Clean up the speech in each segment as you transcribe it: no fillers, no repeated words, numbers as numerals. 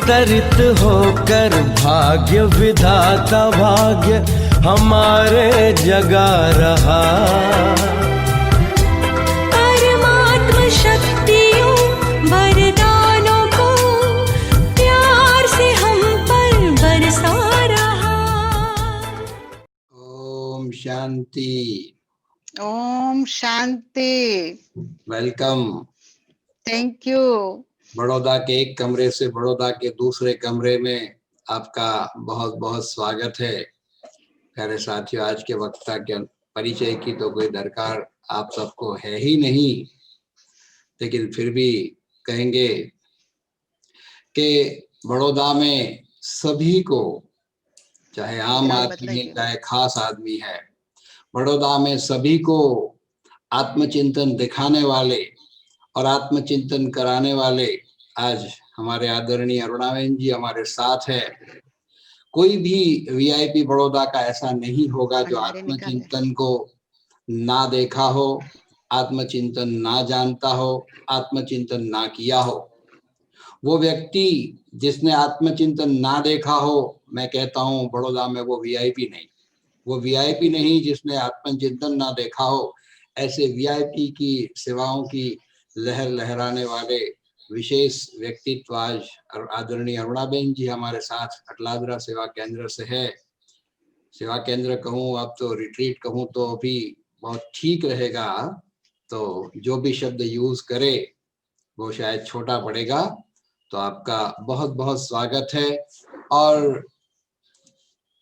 अवतरित होकर भाग्य विधाता भाग्य हमारे जगा रहा। परमात्मा शक्तियों वरदानों को प्यार से हम पर बरसा रहा। ओम शांति। ओम शांति। वेलकम। Thank you. बड़ौदा के एक कमरे से बड़ौदा के दूसरे कमरे में आपका बहुत बहुत स्वागत है। प्यारे साथियों, आज के वक्ता के परिचय की तो कोई दरकार आप सबको है ही नहीं, लेकिन फिर भी कहेंगे कि बड़ौदा में सभी को, चाहे आम आदमी है चाहे खास आदमी है, बड़ौदा में सभी को आत्मचिंतन दिखाने वाले और आत्मचिंतन कराने वाले आज हमारे आदरणीय अरुणाबेन जी हमारे साथ है। कोई भी वीआईपी बड़ौदा का ऐसा नहीं होगा जो आत्मचिंतन को ना देखा हो, आत्मचिंतन ना जानता हो, आत्मचिंतन ना किया हो। वो व्यक्ति जिसने आत्मचिंतन ना देखा हो, मैं कहता हूँ बड़ौदा में वो वीआईपी नहीं। वो वीआईपी नहीं जिसने आत्मचिंतन ना देखा हो। ऐसे वीआईपी की सेवाओं की लहर लहराने वाले विशेष व्यक्तित्व आज आदरणीय अरुणाबेन जी हमारे साथ अटलादरा सेवा केंद्र से है। सेवा केंद्र कहूँ, अब तो रिट्रीट कहूँ तो भी बहुत ठीक रहेगा, तो जो भी शब्द यूज करे वो शायद छोटा पड़ेगा। तो आपका बहुत बहुत स्वागत है। और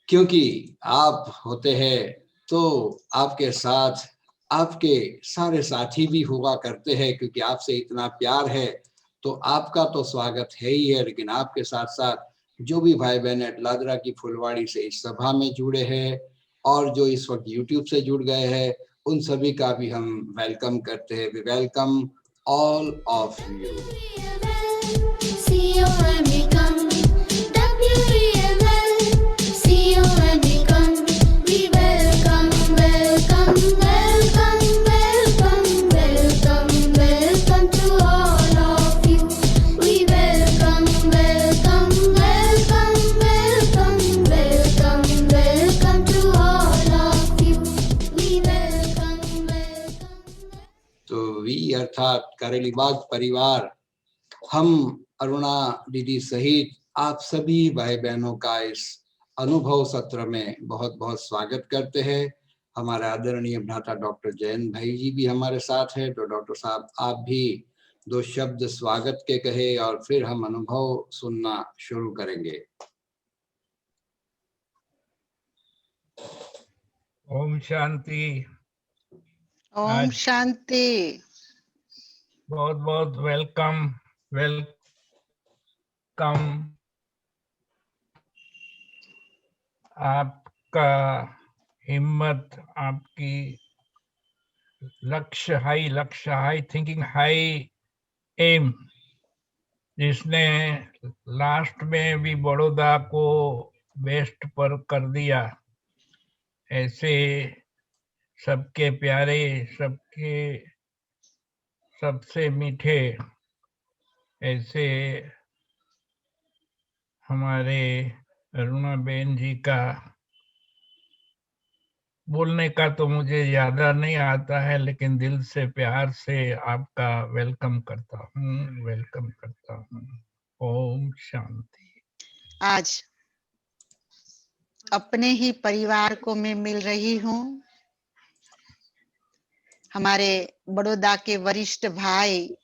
क्योंकि आप होते हैं तो आपके साथ आपके सारे साथी भी हुआ करते हैं, क्योंकि आपसे इतना प्यार है तो आपका तो स्वागत है ही है, लेकिन आपके साथ साथ जो भी भाई बहन अटलादरा की फुलवाड़ी से इस सभा में जुड़े हैं और जो इस वक्त यूट्यूब से जुड़ गए हैं, उन सभी का भी हम वेलकम करते हैं। Welcome all of you. अर्थात करेलीबाग परिवार, हम अरुणा दीदी सहित आप सभी भाई बहनों का इस अनुभव सत्र में बहुत बहुत स्वागत करते हैं। हमारे आदरणीय भ्राता डॉक्टर जयंत भाई जी भी हमारे साथ है, तो डॉक्टर साहब आप भी दो शब्द स्वागत के कहे और फिर हम अनुभव सुनना शुरू करेंगे। ओम शांति। ओम शांति। बहुत बहुत वेलकम आपका हिम्मत, आपकी लक्ष्य हाई थिंकिंग, हाई एम, जिसने लास्ट में भी बड़ौदा को बेस्ट पर कर दिया। ऐसे सबके प्यारे, सबके सबसे मीठे, ऐसे हमारे अरुणाबेन जी का बोलने का तो मुझे ज्यादा नहीं आता है, लेकिन दिल से प्यार से आपका वेलकम करता हूँ। ओम शांति। आज अपने ही परिवार को मैं मिल रही हूँ। हमारे बड़ौदा के वरिष्ठ भाई,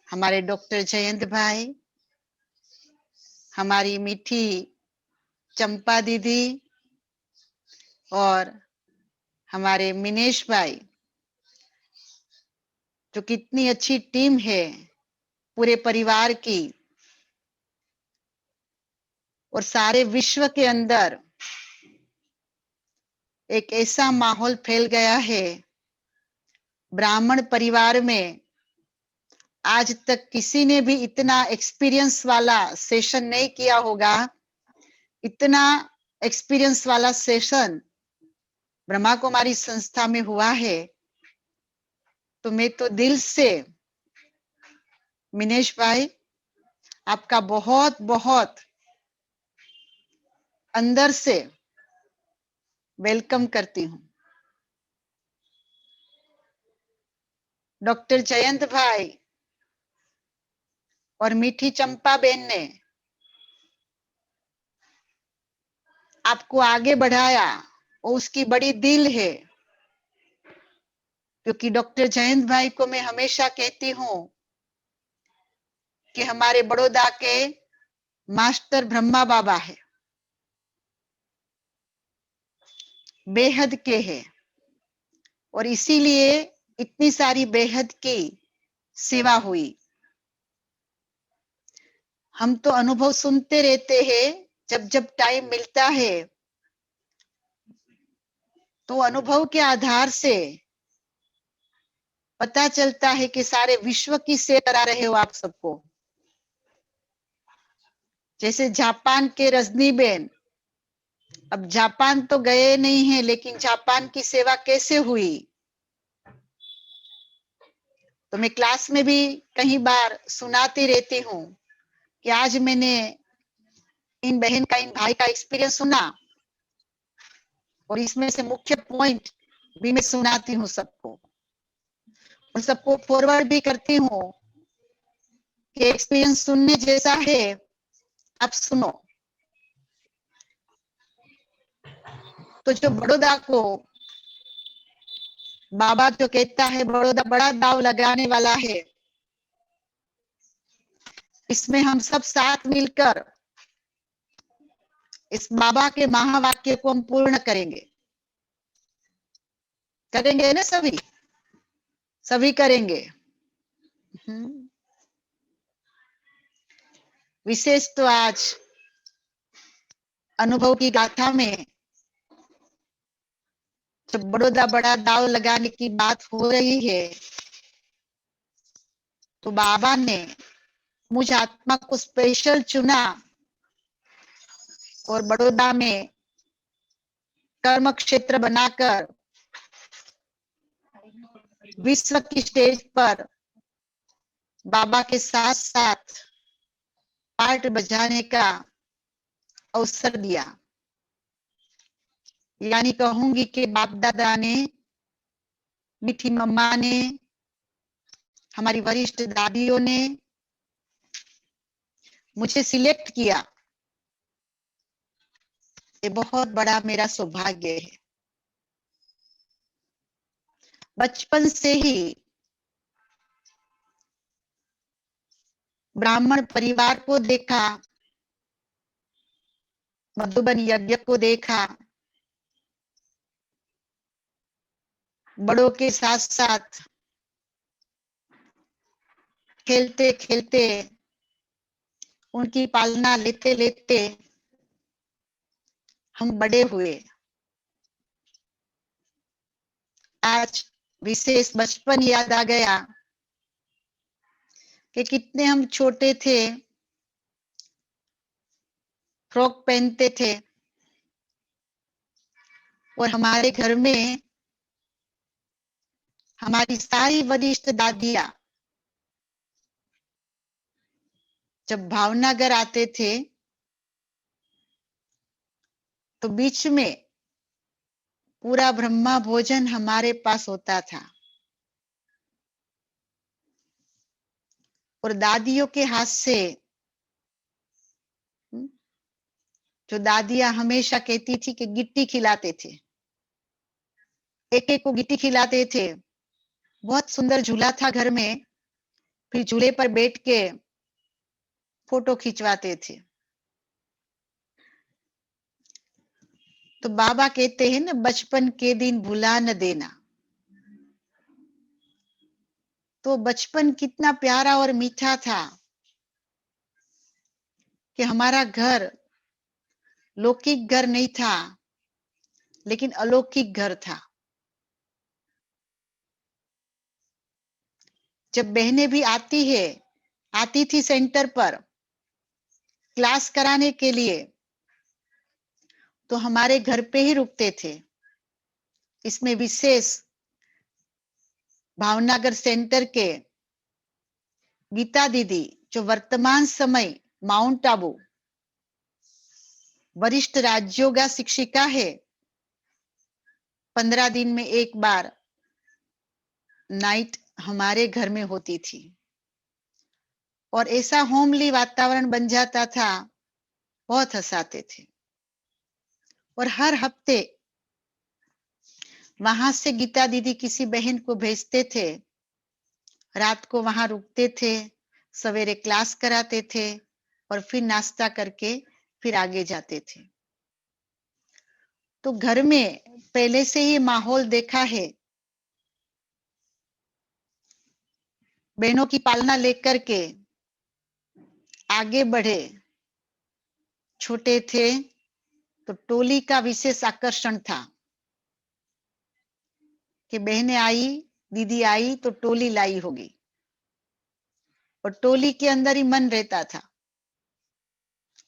हमारे डॉक्टर जयंत भाई, हमारी मीठी चंपा दीदी और हमारे मिनेश भाई, जो कितनी अच्छी टीम है पूरे परिवार की। और सारे विश्व के अंदर एक ऐसा माहौल फैल गया है, ब्राह्मण परिवार में आज तक किसी ने भी इतना एक्सपीरियंस वाला सेशन नहीं किया होगा। इतना एक्सपीरियंस वाला सेशन ब्रह्मा कुमारी संस्था में हुआ है। तो मैं तो दिल से मिनेश भाई आपका बहुत बहुत अंदर से वेलकम करती हूँ। डॉक्टर जयंत भाई और मीठी चंपा बेन ने आपको आगे बढ़ाया, वो उसकी बड़ी दिल है। क्योंकि डॉक्टर जयंत भाई को मैं हमेशा कहती हूँ कि हमारे बड़ौदा के मास्टर ब्रह्मा बाबा है, बेहद के है, और इसीलिए इतनी सारी बेहद की सेवा हुई। हम तो अनुभव सुनते रहते हैं, जब जब टाइम मिलता है तो अनुभव के आधार से पता चलता है कि सारे विश्व की सेवा करा रहे हो आप सबको। जैसे जापान के रजनी बेन, अब जापान तो गए नहीं है, लेकिन जापान की सेवा कैसे हुई, तो मैं क्लास में भी कई बार सुनाती रहती हूँ कि आज मैंने इन बहन का, इन भाई का एक्सपीरियंस सुना, और इसमें से मुख्य पॉइंट भी मैं सुनाती हूँ सबको, और सबको फॉरवर्ड भी करती हूँ कि एक्सपीरियंस सुनने जैसा है, आप सुनो। तो जो बड़ौदा को बाबा जो कहता है बड़ौदा बड़ा दाव लगाने वाला है, इसमें हम सब साथ मिलकर इस बाबा के महावाक्य को हम पूर्ण करेंगे। करेंगे ना सभी? सभी करेंगे। विशेष तो आज अनुभव की गाथा में जब बड़ौदा बड़ा दाव लगाने की बात हो रही है, तो बाबा ने मुझ आत्मा को स्पेशल चुना और बड़ौदा में कर्म क्षेत्र बनाकर विश्व की स्टेज पर बाबा के साथ साथ पार्ट बजाने का अवसर दिया। यानी कहूंगी कि बाप दादा ने, मीठी मम्मा ने, हमारी वरिष्ठ दादियों ने मुझे सिलेक्ट किया। ये बहुत बड़ा मेरा सौभाग्य है। बचपन से ही ब्राह्मण परिवार को देखा, मधुबन यज्ञ को देखा, बड़ों के साथ साथ खेलते खेलते, उनकी पालना लेते लेते हम बड़े हुए। आज विशेष बचपन याद आ गया कि कितने हम छोटे थे, फ्रॉक पहनते थे, और हमारे घर में हमारी सारी वरिष्ठ दादियां जब भावनगर आते थे तो बीच में पूरा ब्रह्मा भोजन हमारे पास होता था, और दादियों के हाथ से, जो दादियां हमेशा कहती थी कि गिट्टी खिलाते थे, एक एक को गिट्टी खिलाते थे। बहुत सुंदर झूला था घर में, फिर झूले पर बैठ के फोटो खिंचवाते थे। तो बाबा कहते हैं ना, बचपन के दिन भुला न देना। तो बचपन कितना प्यारा और मीठा था कि हमारा घर लौकिक घर नहीं था, लेकिन अलौकिक घर था। जब बहनें भी आती थी सेंटर पर क्लास कराने के लिए, तो हमारे घर पे ही रुकते थे। इसमें विशेष भावनगर सेंटर के गीता दीदी जो वर्तमान समय माउंट आबू वरिष्ठ राजयोगा शिक्षिका है, 15 दिन में एक बार नाइट हमारे घर में होती थी और ऐसा होमली वातावरण बन जाता था, बहुत हंसाते थे। और हर हफ्ते वहां से गीता दीदी किसी बहन को भेजते थे, रात को वहां रुकते थे, सवेरे क्लास कराते थे और फिर नाश्ता करके फिर आगे जाते थे। तो घर में पहले से ही माहौल देखा है, बहनों की पालना लेकर के आगे बढ़े। छोटे थे तो टोली का विशेष आकर्षण था कि बहनें आई, दीदी आई तो टोली लाई होगी, और टोली के अंदर ही मन रहता था।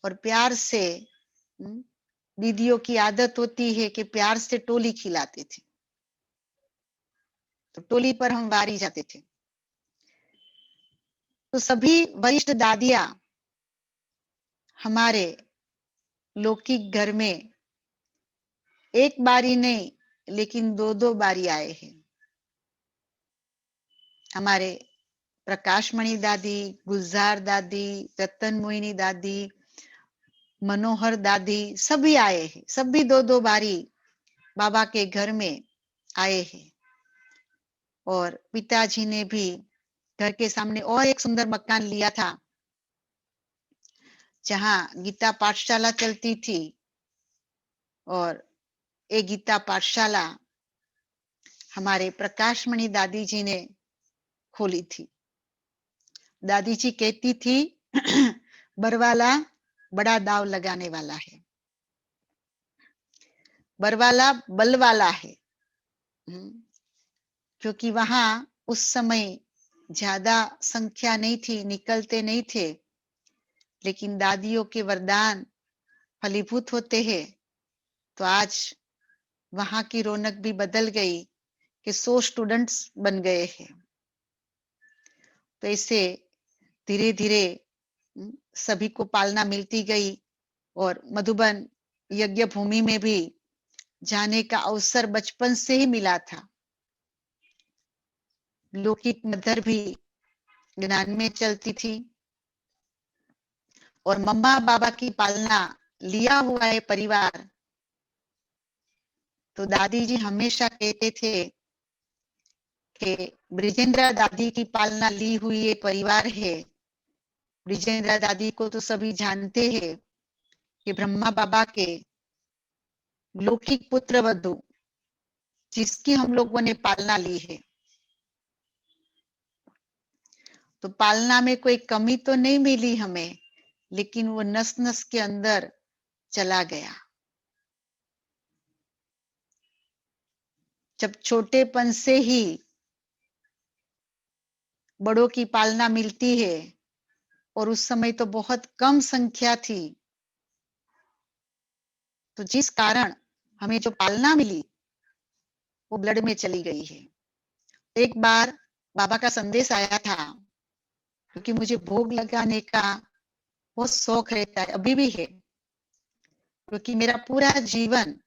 और प्यार से दीदियों की आदत होती है कि प्यार से टोली खिलाते थे, तो टोली पर हम वारी जाते थे। तो सभी वरिष्ठ दादियां हमारे लौकिक घर में एक बारी नहीं लेकिन दो दो बारी आए हैं। हमारे प्रकाशमणि दादी, गुलजार दादी, रतन मोहिनी दादी, मनोहर दादी सभी आए हैं, सभी दो दो बारी बाबा के घर में आए हैं। और पिताजी ने भी घर के सामने और एक सुंदर मकान लिया था जहां गीता पाठशाला चलती थी, और ये गीता पाठशाला हमारे प्रकाशमणि दादी जी ने खोली थी। दादी जी कहती थी बरवाला बड़ा दाव लगाने वाला है, बरवाला बल वाला है। क्योंकि वहां उस समय ज्यादा संख्या नहीं थी, निकलते नहीं थे, लेकिन दादियों के वरदान फलीभूत होते हैं। तो आज वहां की रौनक भी बदल गई कि 100 स्टूडेंट्स बन गए हैं। तो ऐसे धीरे धीरे सभी को पालना मिलती गई और मधुबन यज्ञ भूमि में भी जाने का अवसर बचपन से ही मिला था। लौकिक मदर भी ज्ञान में चलती थी और मम्मा बाबा की पालना लिया हुआ है परिवार। तो दादी जी हमेशा कहते थे कि ब्रिजेंद्र दादी की पालना ली हुई ये परिवार है। ब्रिजेंद्र दादी को तो सभी जानते हैं कि ब्रह्मा बाबा के लौकिक पुत्र वधु जिसकी हम लोगों ने पालना ली है। तो पालना में कोई कमी तो नहीं मिली हमें, लेकिन वो नस नस के अंदर चला गया। जब छोटेपन से ही बड़ों की पालना मिलती है, और उस समय तो बहुत कम संख्या थी, तो जिस कारण हमें जो पालना मिली वो ब्लड में चली गई है। एक बार बाबा का संदेश आया था, क्योंकि मुझे भोग लगाने का बहुत शौक रहता है, अभी भी है, क्योंकि मेरा पूरा जीवन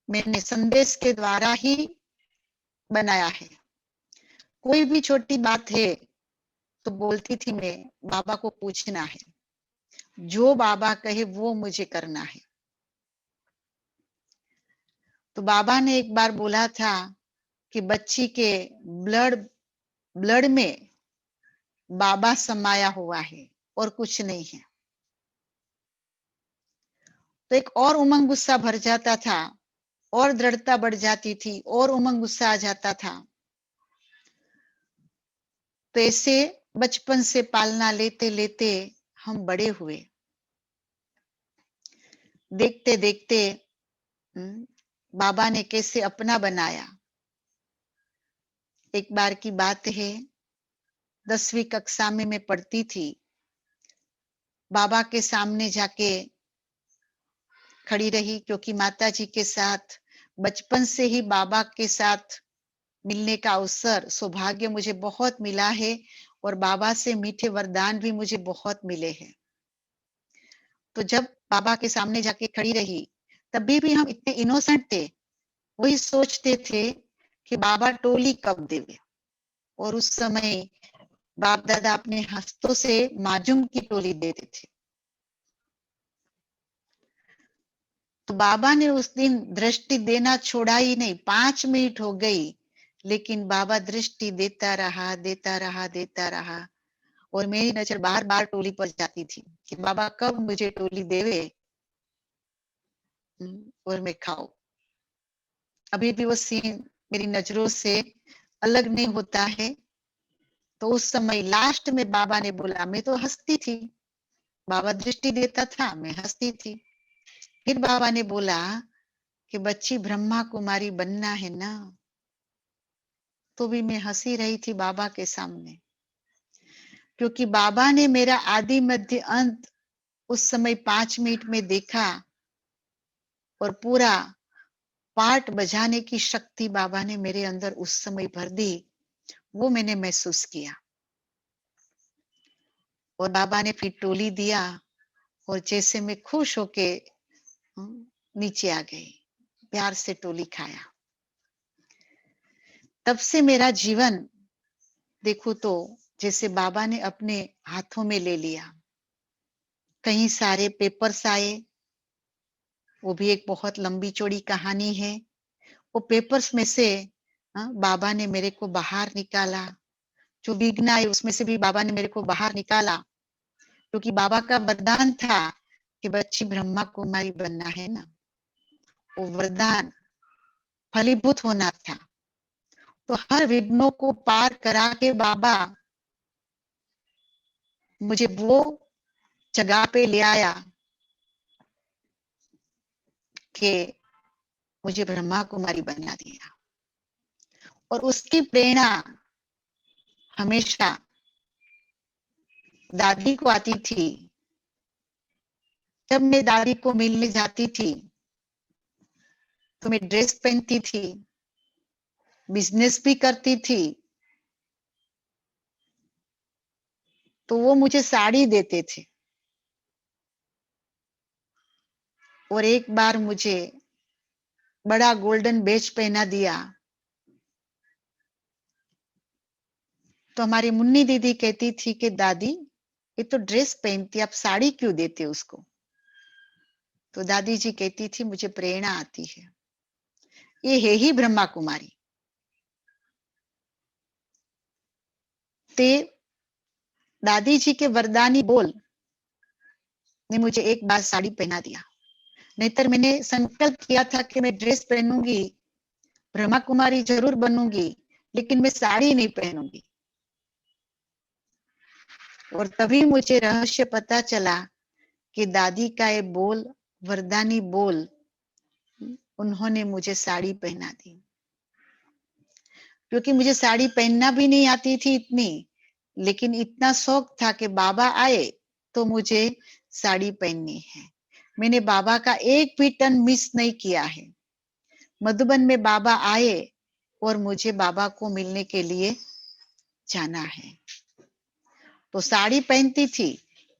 मैंने संदेश के द्वारा ही बनाया है। कोई भी छोटी बात है तो बोलती थी मैं, बाबा को पूछना है, जो बाबा कहे वो मुझे करना है। तो बाबा ने एक बार बोला था कि बच्ची के ब्लड में बाबा समाया हुआ है और कुछ नहीं है। तो एक और उमंग गुस्सा भर जाता था, और दृढ़ता बढ़ जाती थी, और उमंग गुस्सा आ जाता था। तो ऐसे बचपन से पालना लेते लेते हम बड़े हुए। देखते देखते बाबा ने कैसे अपना बनाया। एक बार की बात है, 10वीं कक्षा में मैं पढ़ती थी। बाबा के सामने जाके खड़ी रही, क्योंकि माता जी के साथ बचपन से ही बाबा के साथ मिलने का अवसर, सौभाग्य मुझे बहुत मिला है। और बाबा से मीठे वरदान भी मुझे बहुत मिले हैं। तो जब बाबा के सामने जाके खड़ी रही, तभी भी हम इतने इनोसेंट थे, वही सोचते थे कि बाबा टोली कब देवे। और उस समय बाप दादा अपने हस्तों से माजूम की टोली देते थे। तो बाबा ने उस दिन दृष्टि देना छोड़ा ही नहीं। 5 मिनट हो गई, लेकिन बाबा दृष्टि देता रहा, देता रहा, देता रहा। और मेरी नजर बार बार टोली पर जाती थी कि बाबा कब मुझे टोली देवे और मैं खाऊं। अभी भी वो सीन मेरी नजरों से अलग नहीं होता है। तो उस समय लास्ट में बाबा ने बोला, मैं तो हंसती थी, बाबा दृष्टि देता था, मैं हंसती थी। फिर बाबा ने बोला कि बच्ची ब्रह्मा कुमारी बनना है ना। तो भी मैं हंसी रही थी बाबा के सामने, क्योंकि बाबा ने मेरा आदि मध्य अंत उस समय 5 मिनट में देखा और पूरा पार्ट बजाने की शक्ति बाबा ने मेरे अंदर उस समय भर दी। वो मैंने महसूस किया। और बाबा ने फिर टोली दिया और जैसे मैं खुश होके नीचे आ गई, प्यार से टोली खाया। तब से मेरा जीवन देखो तो जैसे बाबा ने अपने हाथों में ले लिया। कहीं सारे पेपर्स आए, वो भी एक बहुत लंबी चौड़ी कहानी है। वो पेपर्स में से बाबा ने मेरे को बाहर निकाला। जो विघ्न आए उसमें से भी बाबा ने मेरे को बाहर निकाला, क्योंकि बाबा का वरदान था कि बच्ची ब्रह्मा कुमारी बनना है ना। वो वरदान फलीभूत होना था। तो हर विघ्नों को पार करा के बाबा मुझे वो जगह पे ले आया कि मुझे ब्रह्मा कुमारी बना दिया। और उसकी प्रेरणा हमेशा दादी को आती थी। जब मैं दादी को मिलने जाती थी तो मैं ड्रेस पहनती थी, बिजनेस भी करती थी, तो वो मुझे साड़ी देते थे। और एक बार मुझे बड़ा गोल्डन बेच पहना दिया। तो हमारी मुन्नी दीदी कहती थी कि दादी ये तो ड्रेस पहनती, आप साड़ी क्यों देते उसको? तो दादी जी कहती थी मुझे प्रेरणा आती है, ये है ही ब्रह्मा कुमारी। ते दादी जी के वरदानी बोल ने मुझे एक बार साड़ी पहना दिया। नहीं मैंने संकल्प किया था कि मैं ड्रेस पहनूंगी, ब्रह्मा कुमारी जरूर बनूंगी, लेकिन मैं साड़ी नहीं पहनूंगी। और तभी मुझे रहस्य पता चला कि दादी का ये बोल, वरदानी बोल, उन्होंने मुझे साड़ी पहना दी। क्योंकि मुझे साड़ी पहनना भी नहीं आती थी इतनी, लेकिन इतना शौक था कि बाबा आए तो मुझे साड़ी पहननी है। मैंने बाबा का एक भी टर्न मिस नहीं किया है। मधुबन में बाबा आए और मुझे बाबा को मिलने के लिए जाना है, तो साड़ी पहनती थी,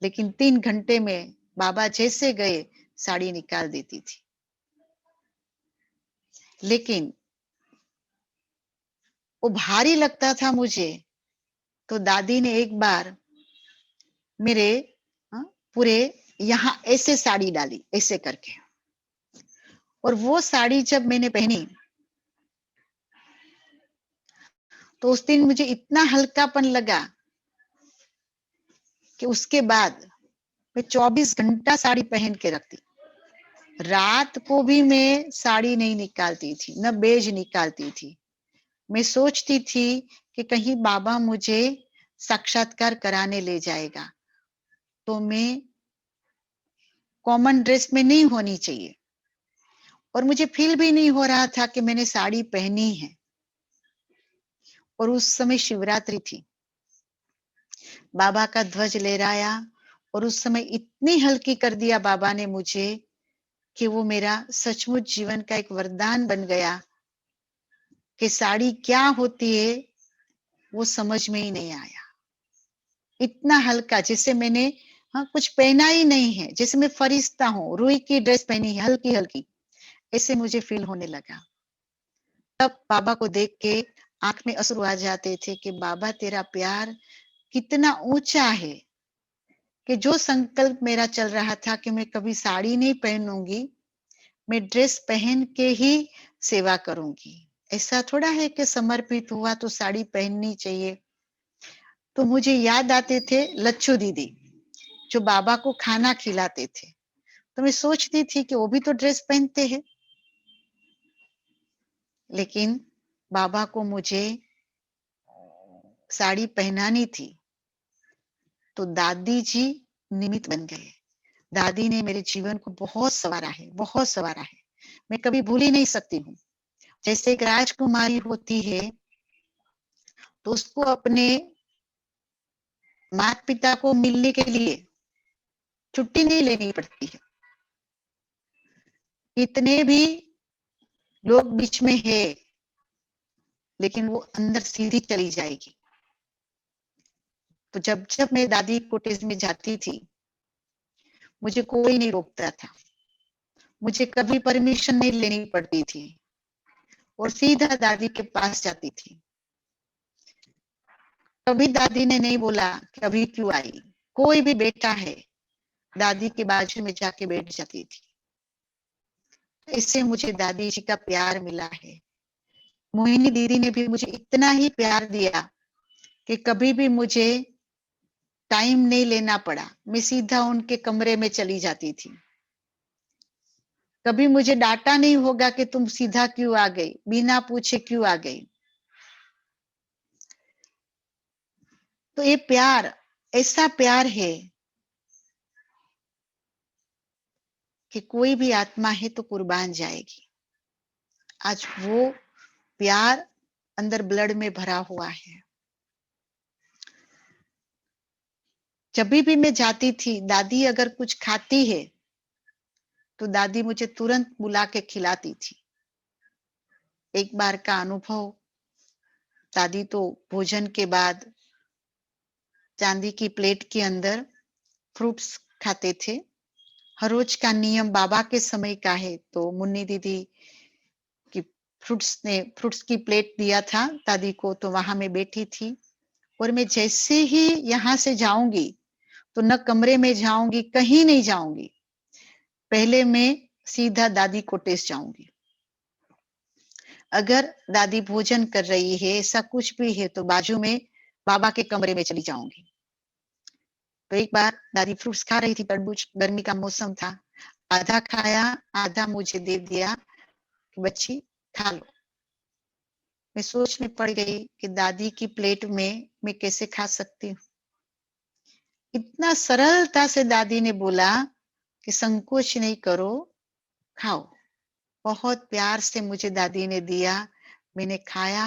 लेकिन 3 घंटे में बाबा जैसे गए साड़ी निकाल देती थी। लेकिन वो भारी लगता था मुझे। तो दादी ने एक बार मेरे पूरे यहाँ ऐसे साड़ी डाली, ऐसे करके। और वो साड़ी जब मैंने पहनी तो उस दिन मुझे इतना हल्कापन लगा कि उसके बाद मैं 24 घंटा साड़ी पहन के रखती। रात को भी मैं साड़ी नहीं निकालती थी, न बेज निकालती थी। मैं सोचती थी कि कहीं बाबा मुझे साक्षात्कार कराने ले जाएगा तो मैं कॉमन ड्रेस में नहीं होनी चाहिए। और मुझे फील भी नहीं हो रहा था कि मैंने साड़ी पहनी है। और उस समय शिवरात्रि थी, बाबा का ध्वज लहराया और उस समय इतनी हल्की कर दिया बाबा ने मुझे कि वो मेरा सचमुच जीवन का एक वरदान बन गया कि साड़ी क्या होती है वो समझ में ही नहीं आया। इतना हल्का, जैसे मैंने कुछ पहना ही नहीं है, जैसे मैं फरिश्ता हूँ, रुई की ड्रेस पहनी है, हल्की हल्की, ऐसे मुझे फील होने लगा। तब बाबा को देख के आंख में अश्रु आ जाते थे कि बाबा तेरा प्यार कितना ऊंचा है, कि जो संकल्प मेरा चल रहा था कि मैं कभी साड़ी नहीं पहनूंगी, मैं ड्रेस पहन के ही सेवा करूंगी। ऐसा थोड़ा है कि समर्पित हुआ तो साड़ी पहननी चाहिए। तो मुझे याद आते थे लच्छू दीदी, जो बाबा को खाना खिलाते थे। तो मैं सोचती थी कि वो भी तो ड्रेस पहनते हैं, लेकिन बाबा को मुझे साड़ी पहनानी थी। तो दादी जी निमित्त बन गए। दादी ने मेरे जीवन को बहुत संवारा है, बहुत संवारा है। मैं कभी भूल ही नहीं सकती हूँ। जैसे एक राजकुमारी होती है तो उसको अपने माता पिता को मिलने के लिए छुट्टी नहीं लेनी पड़ती है। इतने भी लोग बीच में है, लेकिन वो अंदर सीधी चली जाएगी। तो जब जब मैं दादी कोटेज में जाती थी, मुझे कोई नहीं रोकता था, मुझे कभी परमिशन नहीं लेनी पड़ती थी और सीधा दादी के पास जाती थी। कभी दादी ने नहीं बोला कि अभी क्यों आई। कोई भी बेटा है, दादी के बाजू में जाके बैठ जाती थी। इससे मुझे दादी जी का प्यार मिला है। मोहिनी दीदी ने भी मुझे इतना ही प्यार दिया कि कभी भी मुझे टाइम नहीं लेना पड़ा, मैं सीधा उनके कमरे में चली जाती थी। कभी मुझे डांटा नहीं होगा कि तुम सीधा क्यों आ गई, बिना पूछे क्यों आ गई। तो ये प्यार, ऐसा प्यार है कि कोई भी आत्मा है तो कुर्बान जाएगी। आज वो प्यार अंदर ब्लड में भरा हुआ है। जब भी मैं जाती थी, दादी अगर कुछ खाती है तो दादी मुझे तुरंत बुला के खिलाती थी। एक बार का अनुभव, दादी तो भोजन के बाद चांदी की प्लेट के अंदर फ्रूट्स खाते थे। हर रोज का नियम बाबा के समय का है। तो मुन्नी दीदी की फ्रूट्स की प्लेट दिया था दादी को, तो वहां मैं बैठी थी और मैं जैसे ही यहाँ से जाऊंगी तो न कमरे में जाऊंगी, कहीं नहीं जाऊंगी, पहले मैं सीधा दादी कोटेज जाऊंगी। अगर दादी भोजन कर रही है, ऐसा कुछ भी है, तो बाजू में बाबा के कमरे में चली जाऊंगी। तो एक बार दादी फ्रूट्स खा रही थी, तरबूज, गर्मी का मौसम था, आधा खाया, आधा मुझे दे दिया कि बच्ची खा लो। मैं सोच में पड़ गई कि दादी की प्लेट में मैं कैसे खा सकती हूँ। इतना सरलता से दादी ने बोला कि संकोच नहीं करो, खाओ। बहुत प्यार से मुझे दादी ने दिया, मैंने खाया।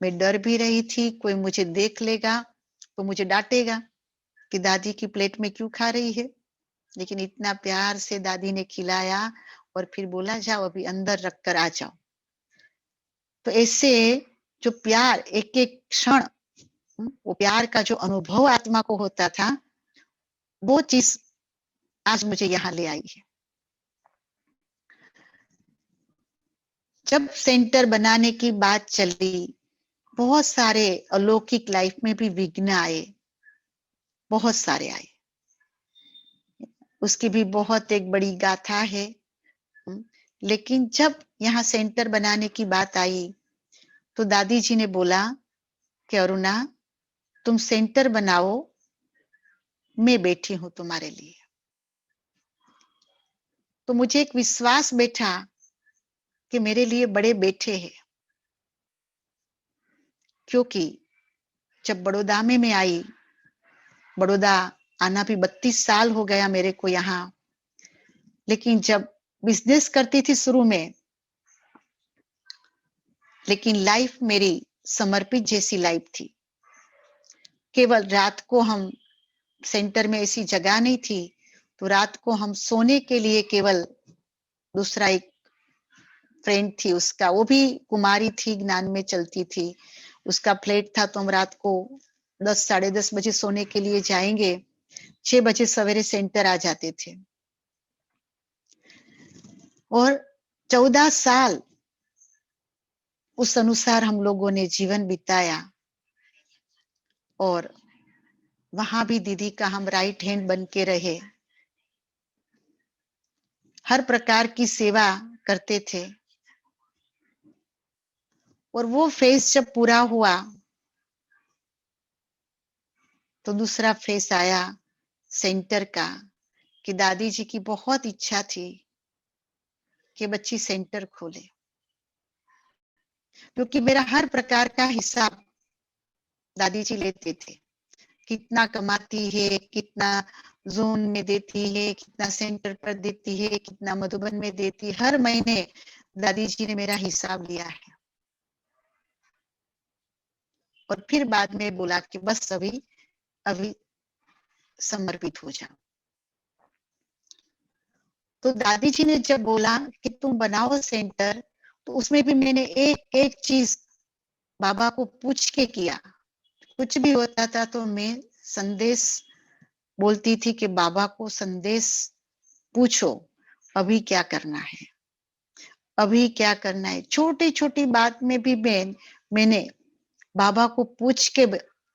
मैं डर भी रही थी कोई मुझे देख लेगा तो मुझे डांटेगा कि दादी की प्लेट में क्यों खा रही है, लेकिन इतना प्यार से दादी ने खिलाया और फिर बोला जाओ अभी अंदर रख कर आ जाओ। तो ऐसे जो प्यार एक एक क्षण, वो प्यार का जो अनुभव आत्मा को होता था, वो चीज आज मुझे यहाँ ले आई है। जब सेंटर बनाने की बात चली, बहुत सारे अलौकिक लाइफ में भी विघ्न आए, बहुत सारे आए। उसकी भी बहुत एक बड़ी गाथा है। लेकिन जब यहाँ सेंटर बनाने की बात आई तो दादी जी ने बोला कि अरुणा तुम सेंटर बनाओ, मैं बैठी हूं तुम्हारे लिए। तो मुझे एक विश्वास बैठा कि मेरे लिए बड़े बैठे हैं, क्योंकि जब बड़ौदा में मैं आई, बड़ौदा आना भी 32 साल हो गया मेरे को यहाँ, लेकिन जब बिजनेस करती थी शुरू में, लेकिन लाइफ मेरी समर्पित जैसी लाइफ थी। केवल रात को हम सेंटर में ऐसी जगह नहीं थी, तो रात को हम सोने के लिए केवल दूसरा एक फ्रेंड थी उसका, वो भी कुमारी थी, ज्ञान में चलती थी, उसका फ्लैट था, तो हम रात को 10 साढ़े 10 बजे सोने के लिए जाएंगे, 6 बजे सवेरे सेंटर आ जाते थे। और 14 साल उस अनुसार हम लोगों ने जीवन बिताया। और वहां भी दीदी का हम राइट हैंड बन के रहे, हर प्रकार की सेवा करते थे। और वो फेज जब पूरा हुआ तो दूसरा फेज आया सेंटर का, कि दादी जी की बहुत इच्छा थी कि बच्ची सेंटर खोले, क्योंकि मेरा हर प्रकार का हिसाब दादी जी लेते थे। कितना कमाती है, कितना जोन में देती है, कितना सेंटर पर देती है, कितना मधुबन में देती है, हर महीने दादी जी ने मेरा हिसाब लिया है। और फिर बाद में बोला कि बस अभी समर्पित हो जाओ। तो दादी जी ने जब बोला कि तुम बनाओ सेंटर, तो उसमें भी मैंने एक एक चीज बाबा को पूछ के किया। कुछ भी होता था तो मैं संदेश बोलती थी कि बाबा को संदेश पूछो, अभी क्या करना है, अभी क्या करना है। छोटी छोटी बात में भी मैंने बाबा को पूछ के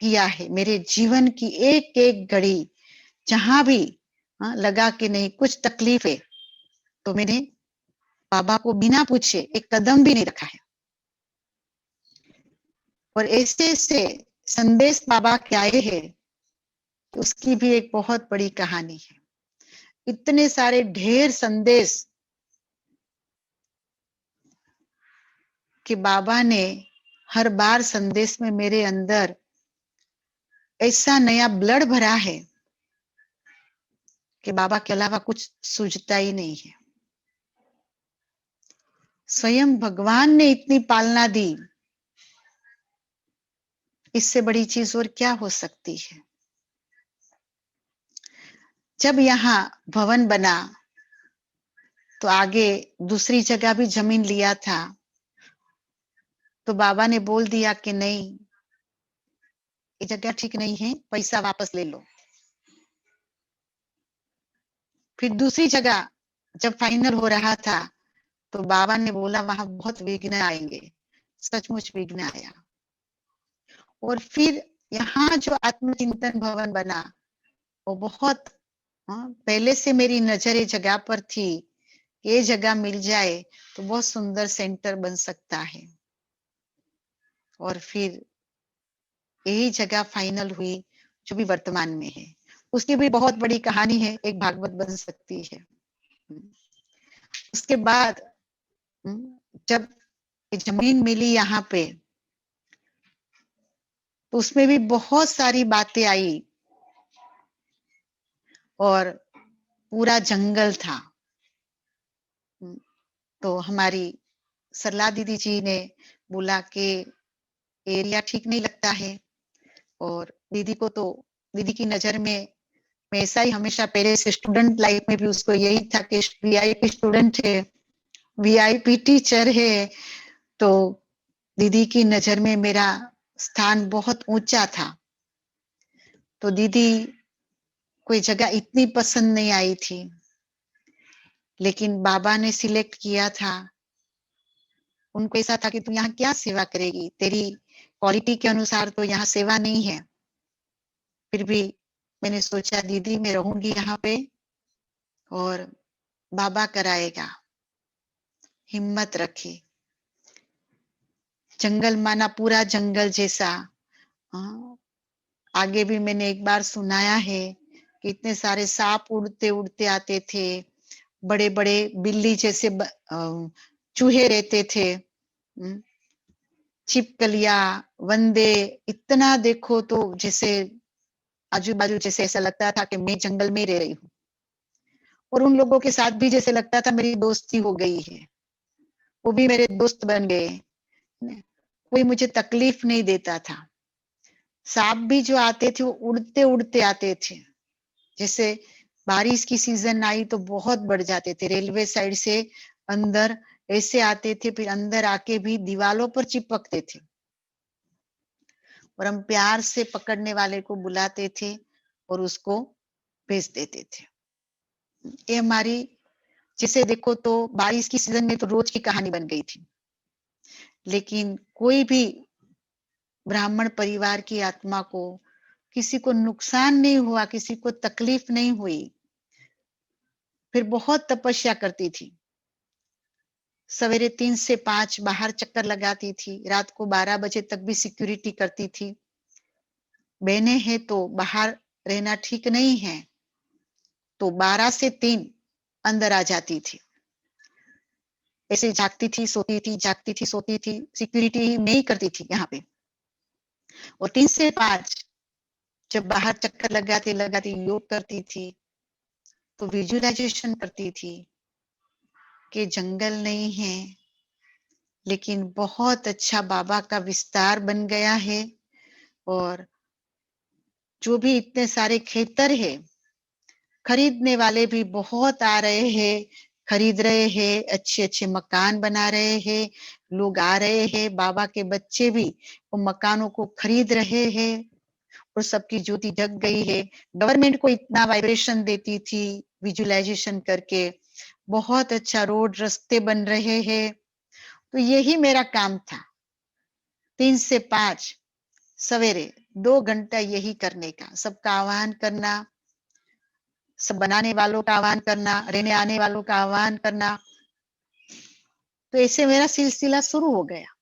किया है। मेरे जीवन की एक एक घड़ी जहां भी लगा कि नहीं कुछ तकलीफ है, तो मैंने बाबा को बिना पूछे एक कदम भी नहीं रखा है। और ऐसे ऐसे संदेश बाबा के आए हैं, उसकी भी एक बहुत बड़ी कहानी है। इतने सारे ढेर संदेश कि बाबा ने हर बार संदेश में मेरे अंदर ऐसा नया ब्लड भरा है कि बाबा के अलावा कुछ सूझता ही नहीं है। स्वयं भगवान ने इतनी पालना दी, इससे बड़ी चीज और क्या हो सकती है। जब यहाँ भवन बना तो आगे दूसरी जगह भी जमीन लिया था, तो बाबा ने बोल दिया कि नहीं, ये जगह ठीक नहीं है, पैसा वापस ले लो। फिर दूसरी जगह जब फाइनल हो रहा था तो बाबा ने बोला वहां बहुत विघ्न आएंगे। सचमुच विघ्न आया। और फिर यहाँ जो आत्मचिंतन भवन बना, वो बहुत पहले से मेरी नजर ये जगह पर थी, ये जगह मिल जाए तो बहुत सुंदर सेंटर बन सकता है। और फिर यही जगह फाइनल हुई जो भी वर्तमान में है। उसकी भी बहुत बड़ी कहानी है, एक भागवत बन सकती है। उसके बाद जब जमीन मिली यहाँ पे, तो उसमें भी बहुत सारी बातें आई और पूरा जंगल था। तो हमारी सरला दीदी जी ने बोला कि एरिया ठीक नहीं लगता है। और दीदी को तो दीदी की नजर में मैं ऐसा ही हमेशा पहले से स्टूडेंट लाइफ में भी उसको यही था कि वीआईपी स्टूडेंट है, वीआईपी टीचर है। तो दीदी की नजर में मेरा स्थान बहुत ऊंचा था। तो दीदी कोई जगह इतनी पसंद नहीं आई थी, लेकिन बाबा ने सिलेक्ट किया था। उनको ऐसा था कि तू यहाँ क्या सेवा करेगी, तेरी क्वालिटी के अनुसार तो यहाँ सेवा नहीं है। फिर भी मैंने सोचा दीदी मैं रहूंगी यहाँ पे और बाबा कराएगा। हिम्मत रखी। जंगल माना पूरा जंगल जैसा। आगे भी मैंने एक बार सुनाया है कि इतने सारे सांप उड़ते उड़ते आते थे, बड़े बड़े बिल्ली जैसे चूहे रहते थे, छिपकलियां, वंदे, इतना देखो तो जैसे आजू बाजू जैसे ऐसा लगता था कि मैं जंगल में रह रही हूँ। और उन लोगों के साथ भी जैसे लगता था मेरी दोस्ती हो गई है, वो भी मेरे दोस्त बन गए। कोई मुझे तकलीफ नहीं देता था। सांप भी जो आते थे वो उड़ते उड़ते आते थे। जैसे बारिश की सीजन आई तो बहुत बढ़ जाते थे, रेलवे साइड से अंदर ऐसे आते थे, फिर अंदर आके भी दीवालों पर चिपकते थे। और हम प्यार से पकड़ने वाले को बुलाते थे और उसको भेज देते थे। ये हमारी, जिसे देखो तो बारिश की सीजन में तो रोज की कहानी बन गई थी। लेकिन कोई भी ब्राह्मण परिवार की आत्मा को किसी को नुकसान नहीं हुआ, किसी को तकलीफ नहीं हुई। फिर बहुत तपस्या करती थी। सवेरे 3 से 5 बाहर चक्कर लगाती थी, रात को 12 बजे तक भी सिक्योरिटी करती थी। बहनें हैं तो बाहर रहना ठीक नहीं है, तो 12 से 3 अंदर आ जाती थी। ऐसे जागती थी, सोती थी, जागती थी, सोती थी, सिक्योरिटी नहीं करती थी यहाँ पे। और 3 से 5 जब बाहर चक्कर लगाते लगाते योग करती थी, तो विजुअलाइजेशन करती थी कि जंगल नहीं है, लेकिन बहुत अच्छा बाबा का विस्तार बन गया है। और जो भी इतने सारे खेतर है, खरीदने वाले भी बहुत आ रहे हैं, खरीद रहे हैं, अच्छे अच्छे मकान बना रहे हैं, लोग आ रहे हैं। बाबा के बच्चे भी वो मकानों को खरीद रहे हैं और सबकी ज्योति जग गई है। गवर्नमेंट को इतना वाइब्रेशन देती थी विजुअलाइजेशन करके, बहुत अच्छा रोड रास्ते बन रहे हैं। तो यही मेरा काम था, 3 से 5 सवेरे 2 घंटा यही करने का, सबका आह्वान करना, सब बनाने वालों का आह्वान करना, रहने आने वालों का आह्वान करना। तो ऐसे मेरा सिलसिला शुरू हो गया।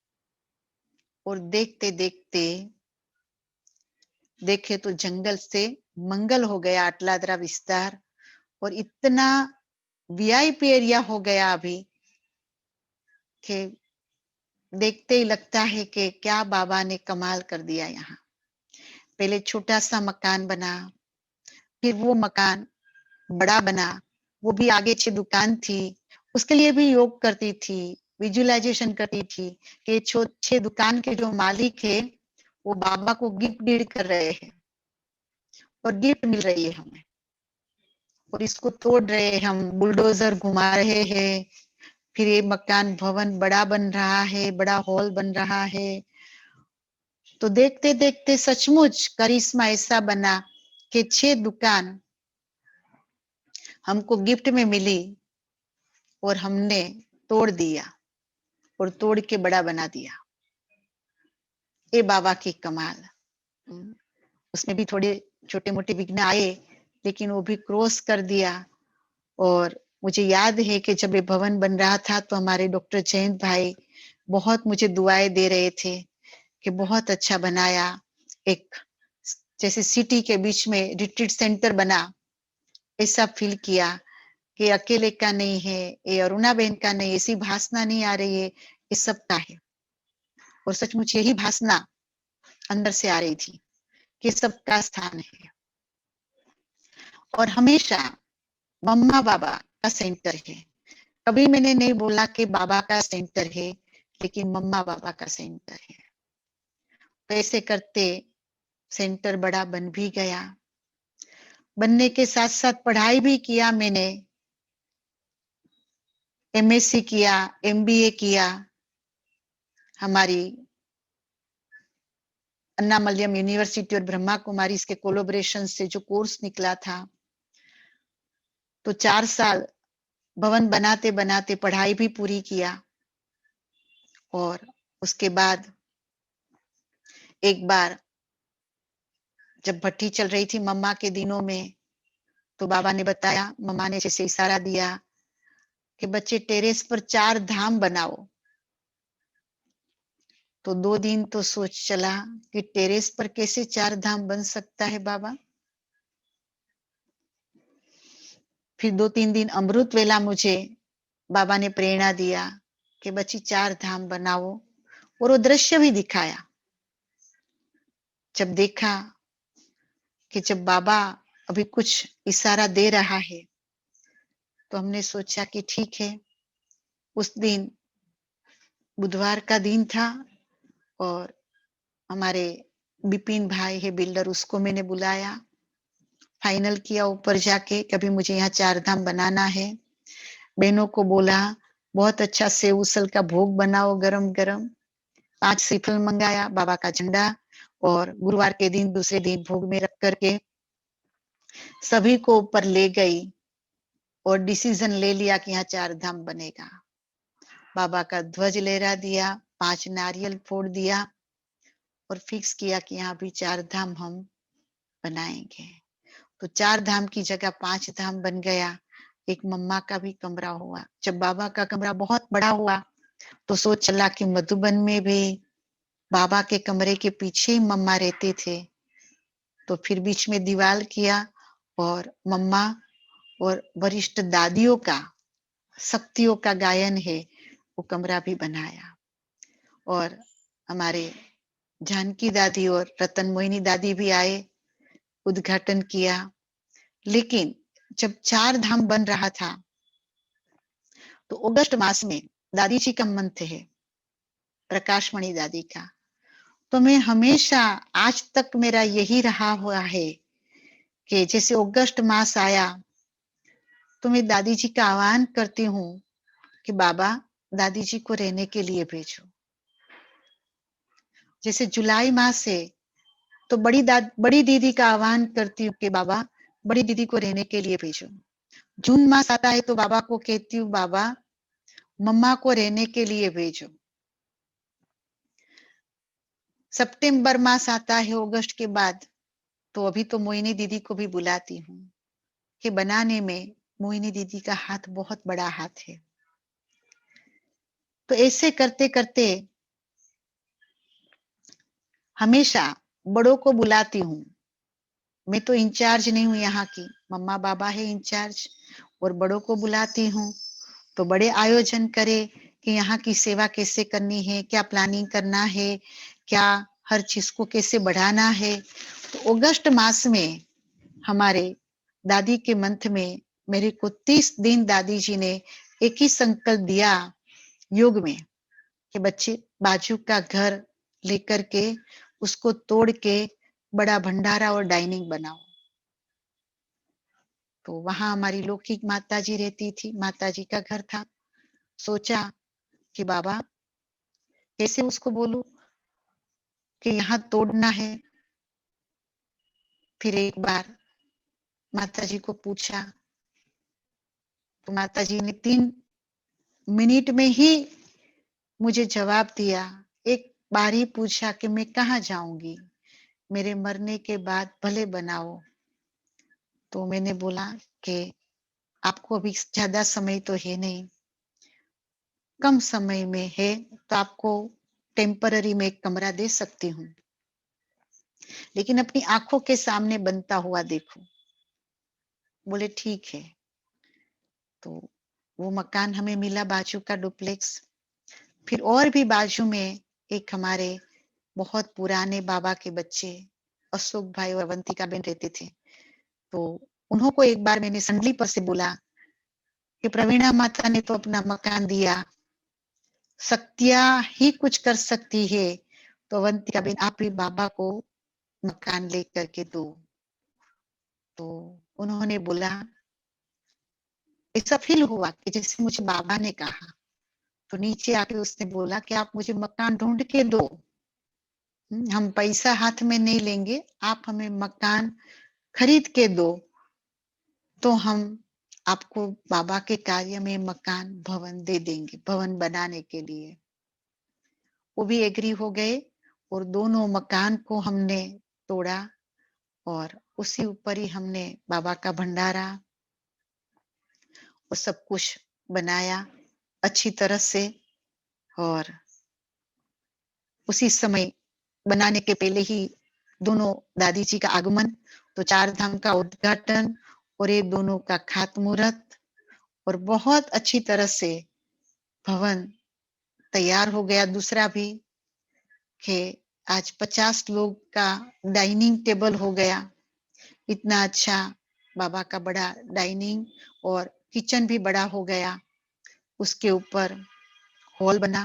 और देखते देखते देखे तो जंगल से मंगल हो गया, अटलादरा विस्तार, और इतना वीआईपी एरिया हो गया अभी कि देखते ही लगता है कि क्या बाबा ने कमाल कर दिया। यहाँ पहले छोटा सा मकान बना, फिर वो मकान बड़ा बना, वो भी आगे 6 दुकान थी, उसके लिए भी योग करती थी, विजुअलाइजेशन करती थी कि 6 दुकान के जो मालिक है वो बाबा को गिफ्ट डीड कर रहे हैं और गिफ्ट मिल रही है हमें, और इसको तोड़ रहे हैं हम, बुलडोजर घुमा रहे हैं। फिर ये मकान भवन बड़ा बन रहा है, बड़ा हॉल बन रहा है। तो देखते देखते सचमुच करिश्मा ऐसा बना कि 6 दुकान हमको गिफ्ट में मिली और हमने तोड़ दिया और तोड़ के बड़ा बना दिया। ये बाबा की कमाल। उसमें भी थोड़े छोटे मोटे विघ्न आए, लेकिन वो भी क्रॉस कर दिया। और मुझे याद है कि जब ये भवन बन रहा था तो हमारे डॉक्टर जयंत भाई बहुत मुझे दुआएं दे रहे थे कि बहुत अच्छा बनाया, एक जैसे सिटी के बीच में रिट्रीट सेंटर बना, ऐसा फील किया कि अकेले का नहीं है, ये अरुणा बहन का नहीं, ऐसी भासना नहीं आ रही है, ये सबका है। और सचमुच यही भासना अंदर से आ रही थी कि सबका स्थान है। और हमेशा मम्मा बाबा का सेंटर है। कभी मैंने नहीं बोला कि बाबा का सेंटर है, लेकिन मम्मा बाबा का सेंटर है। तो ऐसे करते सेंटर बड़ा बन भी गया। बनने के साथ साथ पढ़ाई भी किया मैंने, एमएससी किया, एमबीए किया। हमारी अन्नामलयम यूनिवर्सिटी और ब्रह्मा कुमारी इसके कोलैबोरेशन से जो कोर्स निकला था, तो 4 साल भवन बनाते बनाते पढ़ाई भी पूरी किया। और उसके बाद एक बार जब भट्टी चल रही थी मम्मा के दिनों में, तो बाबा ने बताया, मम्मा ने जैसे इशारा दिया कि बच्चे टेरेस पर 4 धाम बनाओ। तो 2 दिन तो सोच चला कि टेरेस पर कैसे 4 धाम बन सकता है बाबा। फिर 2-3 दिन अमृत वेला मुझे बाबा ने प्रेरणा दिया कि बच्ची 4 धाम बनाओ, और वो दृश्य भी दिखाया। जब देखा कि जब बाबा अभी कुछ इशारा दे रहा है, तो हमने सोचा कि ठीक है। उस दिन बुधवार का दिन था और हमारे बिपिन भाई है बिल्डर, उसको मैंने बुलाया, फाइनल किया ऊपर जाके कभी मुझे यहाँ 4 धाम बनाना है। बहनों को बोला बहुत अच्छा सेव उसल का भोग बनाओ गरम गरम। 5 श्रीफल मंगाया, बाबा का झंडा और गुरुवार के दिन दूसरे दिन भोग में रख करके सभी को ऊपर ले गई और डिसीजन ले लिया कि यहाँ 4 धाम बनेगा। बाबा का ध्वज लहरा दिया, 5 नारियल फोड़ दिया और फिक्स किया कि यहाँ भी 4 धाम हम बनाएंगे। तो 4 धाम की जगह 5 धाम बन गया। एक मम्मा का भी कमरा हुआ। जब बाबा का कमरा बहुत बड़ा हुआ तो सोच चला कि मधुबन में भी बाबा के कमरे के पीछे ही मम्मा रहते थे। तो फिर बीच में दीवार किया और मम्मा और वरिष्ठ दादियों का शक्तियों का गायन है वो कमरा भी बनाया। और हमारे जानकी दादी और रतन मोहिनी दादी भी आए, उद्घाटन किया। लेकिन जब 4 धाम बन रहा था तो अगस्त मास में दादी जी का मंथ है, प्रकाशमणि दादी का। तो मैं हमेशा आज तक मेरा यही रहा हुआ है कि जैसे अगस्त मास आया तो मैं दादी जी का आह्वान करती हूँ कि बाबा दादी जी को रहने के लिए भेजो। जैसे जुलाई मास है तो बड़ी दीदी का आह्वान करती हूँ कि बाबा बड़ी दीदी को रहने के लिए भेजो। जून मास आता है तो बाबा को कहती हूँ बाबा मम्मा को रहने के लिए भेजो। सितंबर मास आता है अगस्त के बाद तो अभी तो मोहिनी दीदी को भी बुलाती हूँ कि बनाने में मोहिनी दीदी का हाथ बहुत बड़ा हाथ है। तो ऐसे करते करते हमेशा बड़ों को बुलाती हूँ। मैं तो इंचार्ज नहीं हूँ यहाँ की, मम्मा बाबा है इंचार्ज। और बड़ों को बुलाती हूँ तो बड़े आयोजन करे कि यहाँ की सेवा कैसे करनी है, क्या प्लानिंग करना है, क्या हर चीज को कैसे बढ़ाना है। तो अगस्त मास में हमारे दादी के मंथ में मेरे को 30 दिन दादी जी ने एक ही संकल्प दिया योग में कि बच्चे बाजू का घर लेकर के उसको तोड़ के बड़ा भंडारा और डाइनिंग बनाओ। तो वहां हमारी लौकिक माता जी रहती थी, माता जी का घर था। सोचा कि बाबा कैसे उसको बोलूं कि यहाँ तोड़ना है। फिर एक बार माता जी को पूछा तो माता जी ने 3 मिनट में ही मुझे जवाब दिया। एक बार ही पूछा कि मैं कहाँ जाऊंगी, मेरे मरने के बाद भले बनाओ। तो मैंने बोला कि आपको अभी ज्यादा समय तो है नहीं, कम समय में है तो आपको टेम्पररी में एक कमरा दे सकती हूँ, लेकिन अपनी आंखों के सामने बनता हुआ देखो। बोले ठीक है। तो वो मकान हमें मिला, बाजू का डुप्लेक्स। फिर और भी बाजू में एक हमारे बहुत पुराने बाबा के बच्चे अशोक भाई और अवंतिका बहन रहते थे। तो उन्हों को एक बार मैंने संडली पर से बोला कि प्रवीणा माता ने तो अपना मकान दिया, शक्तियां ही कुछ कर सकती है, तो अवंतिका बहन आप भी बाबा को मकान लेकर के दो। तो उन्होंने बोला, ऐसा फील हुआ कि जैसे मुझे बाबा ने कहा। तो नीचे आके उसने बोला कि आप मुझे मकान ढूंढ के दो, हम पैसा हाथ में नहीं लेंगे, आप हमें मकान खरीद के दो तो हम आपको बाबा के कार्य में मकान भवन दे देंगे, भवन बनाने के लिए। वो भी एग्री हो गए और दोनों मकान को हमने तोड़ा और उसी ऊपर ही हमने बाबा का भंडारा और सब कुछ बनाया अच्छी तरह से। और उसी समय बनाने के पहले ही दोनों दादी जी का आगमन, तो 4 धाम का उद्घाटन और ये दोनों का खातमुहूर्त, और बहुत अच्छी तरह से भवन तैयार हो गया। दूसरा भी कि आज 50 लोग का डाइनिंग टेबल हो गया। इतना अच्छा बाबा का बड़ा डाइनिंग और किचन भी बड़ा हो गया। उसके ऊपर हॉल बना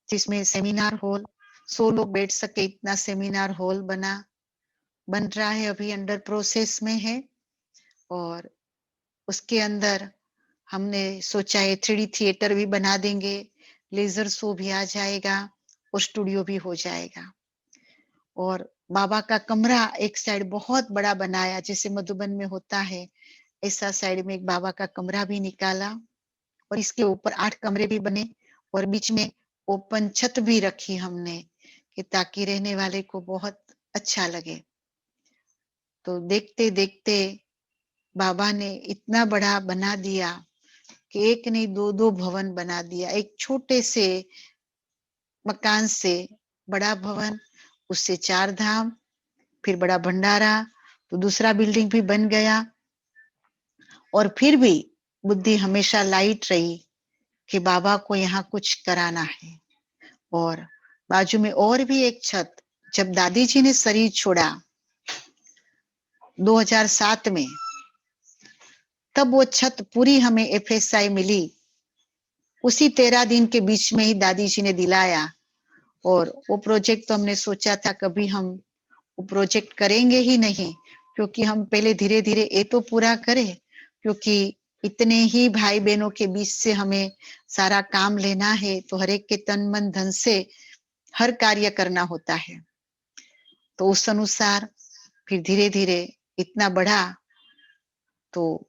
जिसमें सेमिनार हॉल 100 लोग बैठ सके, इतना सेमिनार हॉल बन रहा है, अभी अंडर प्रोसेस में है। और उसके अंदर हमने सोचा है 3D थिएटर भी बना देंगे, लेजर शो भी आ जाएगा और स्टूडियो भी हो जाएगा। और बाबा का कमरा एक साइड बहुत बड़ा बनाया, जैसे मधुबन में होता है ऐसा साइड में एक बाबा का कमरा भी निकाला, और इसके ऊपर 8 कमरे भी बने, और बीच में ओपन छत भी रखी हमने कि ताकि रहने वाले को बहुत अच्छा लगे। तो देखते देखते बाबा ने इतना बड़ा बना दिया कि एक नहीं 2-2 भवन बना दिया। एक छोटे से मकान से बड़ा भवन, उससे 4 धाम, फिर बड़ा भंडारा, तो दूसरा बिल्डिंग भी बन गया। और फिर भी बुद्धि हमेशा लाइट रही कि बाबा को यहाँ कुछ कराना है। और बाजू में और भी एक छत, जब दादी जी ने शरीर छोड़ा 2007 में, तब वो छत पूरी हमें एफएसआई मिली। उसी 13 दिन के बीच में ही दादी जी ने दिलाया। और वो प्रोजेक्ट तो हमने सोचा था कभी हम वो प्रोजेक्ट करेंगे ही नहीं, क्योंकि हम पहले धीरे धीरे ये तो पूरा करें, क्योंकि इतने ही भाई बहनों के बीच से हमें सारा काम लेना है, तो हर एक के तन मन धन से हर कार्य करना होता है। तो उस अनुसार फिर धीरे धीरे इतना बढ़ा। तो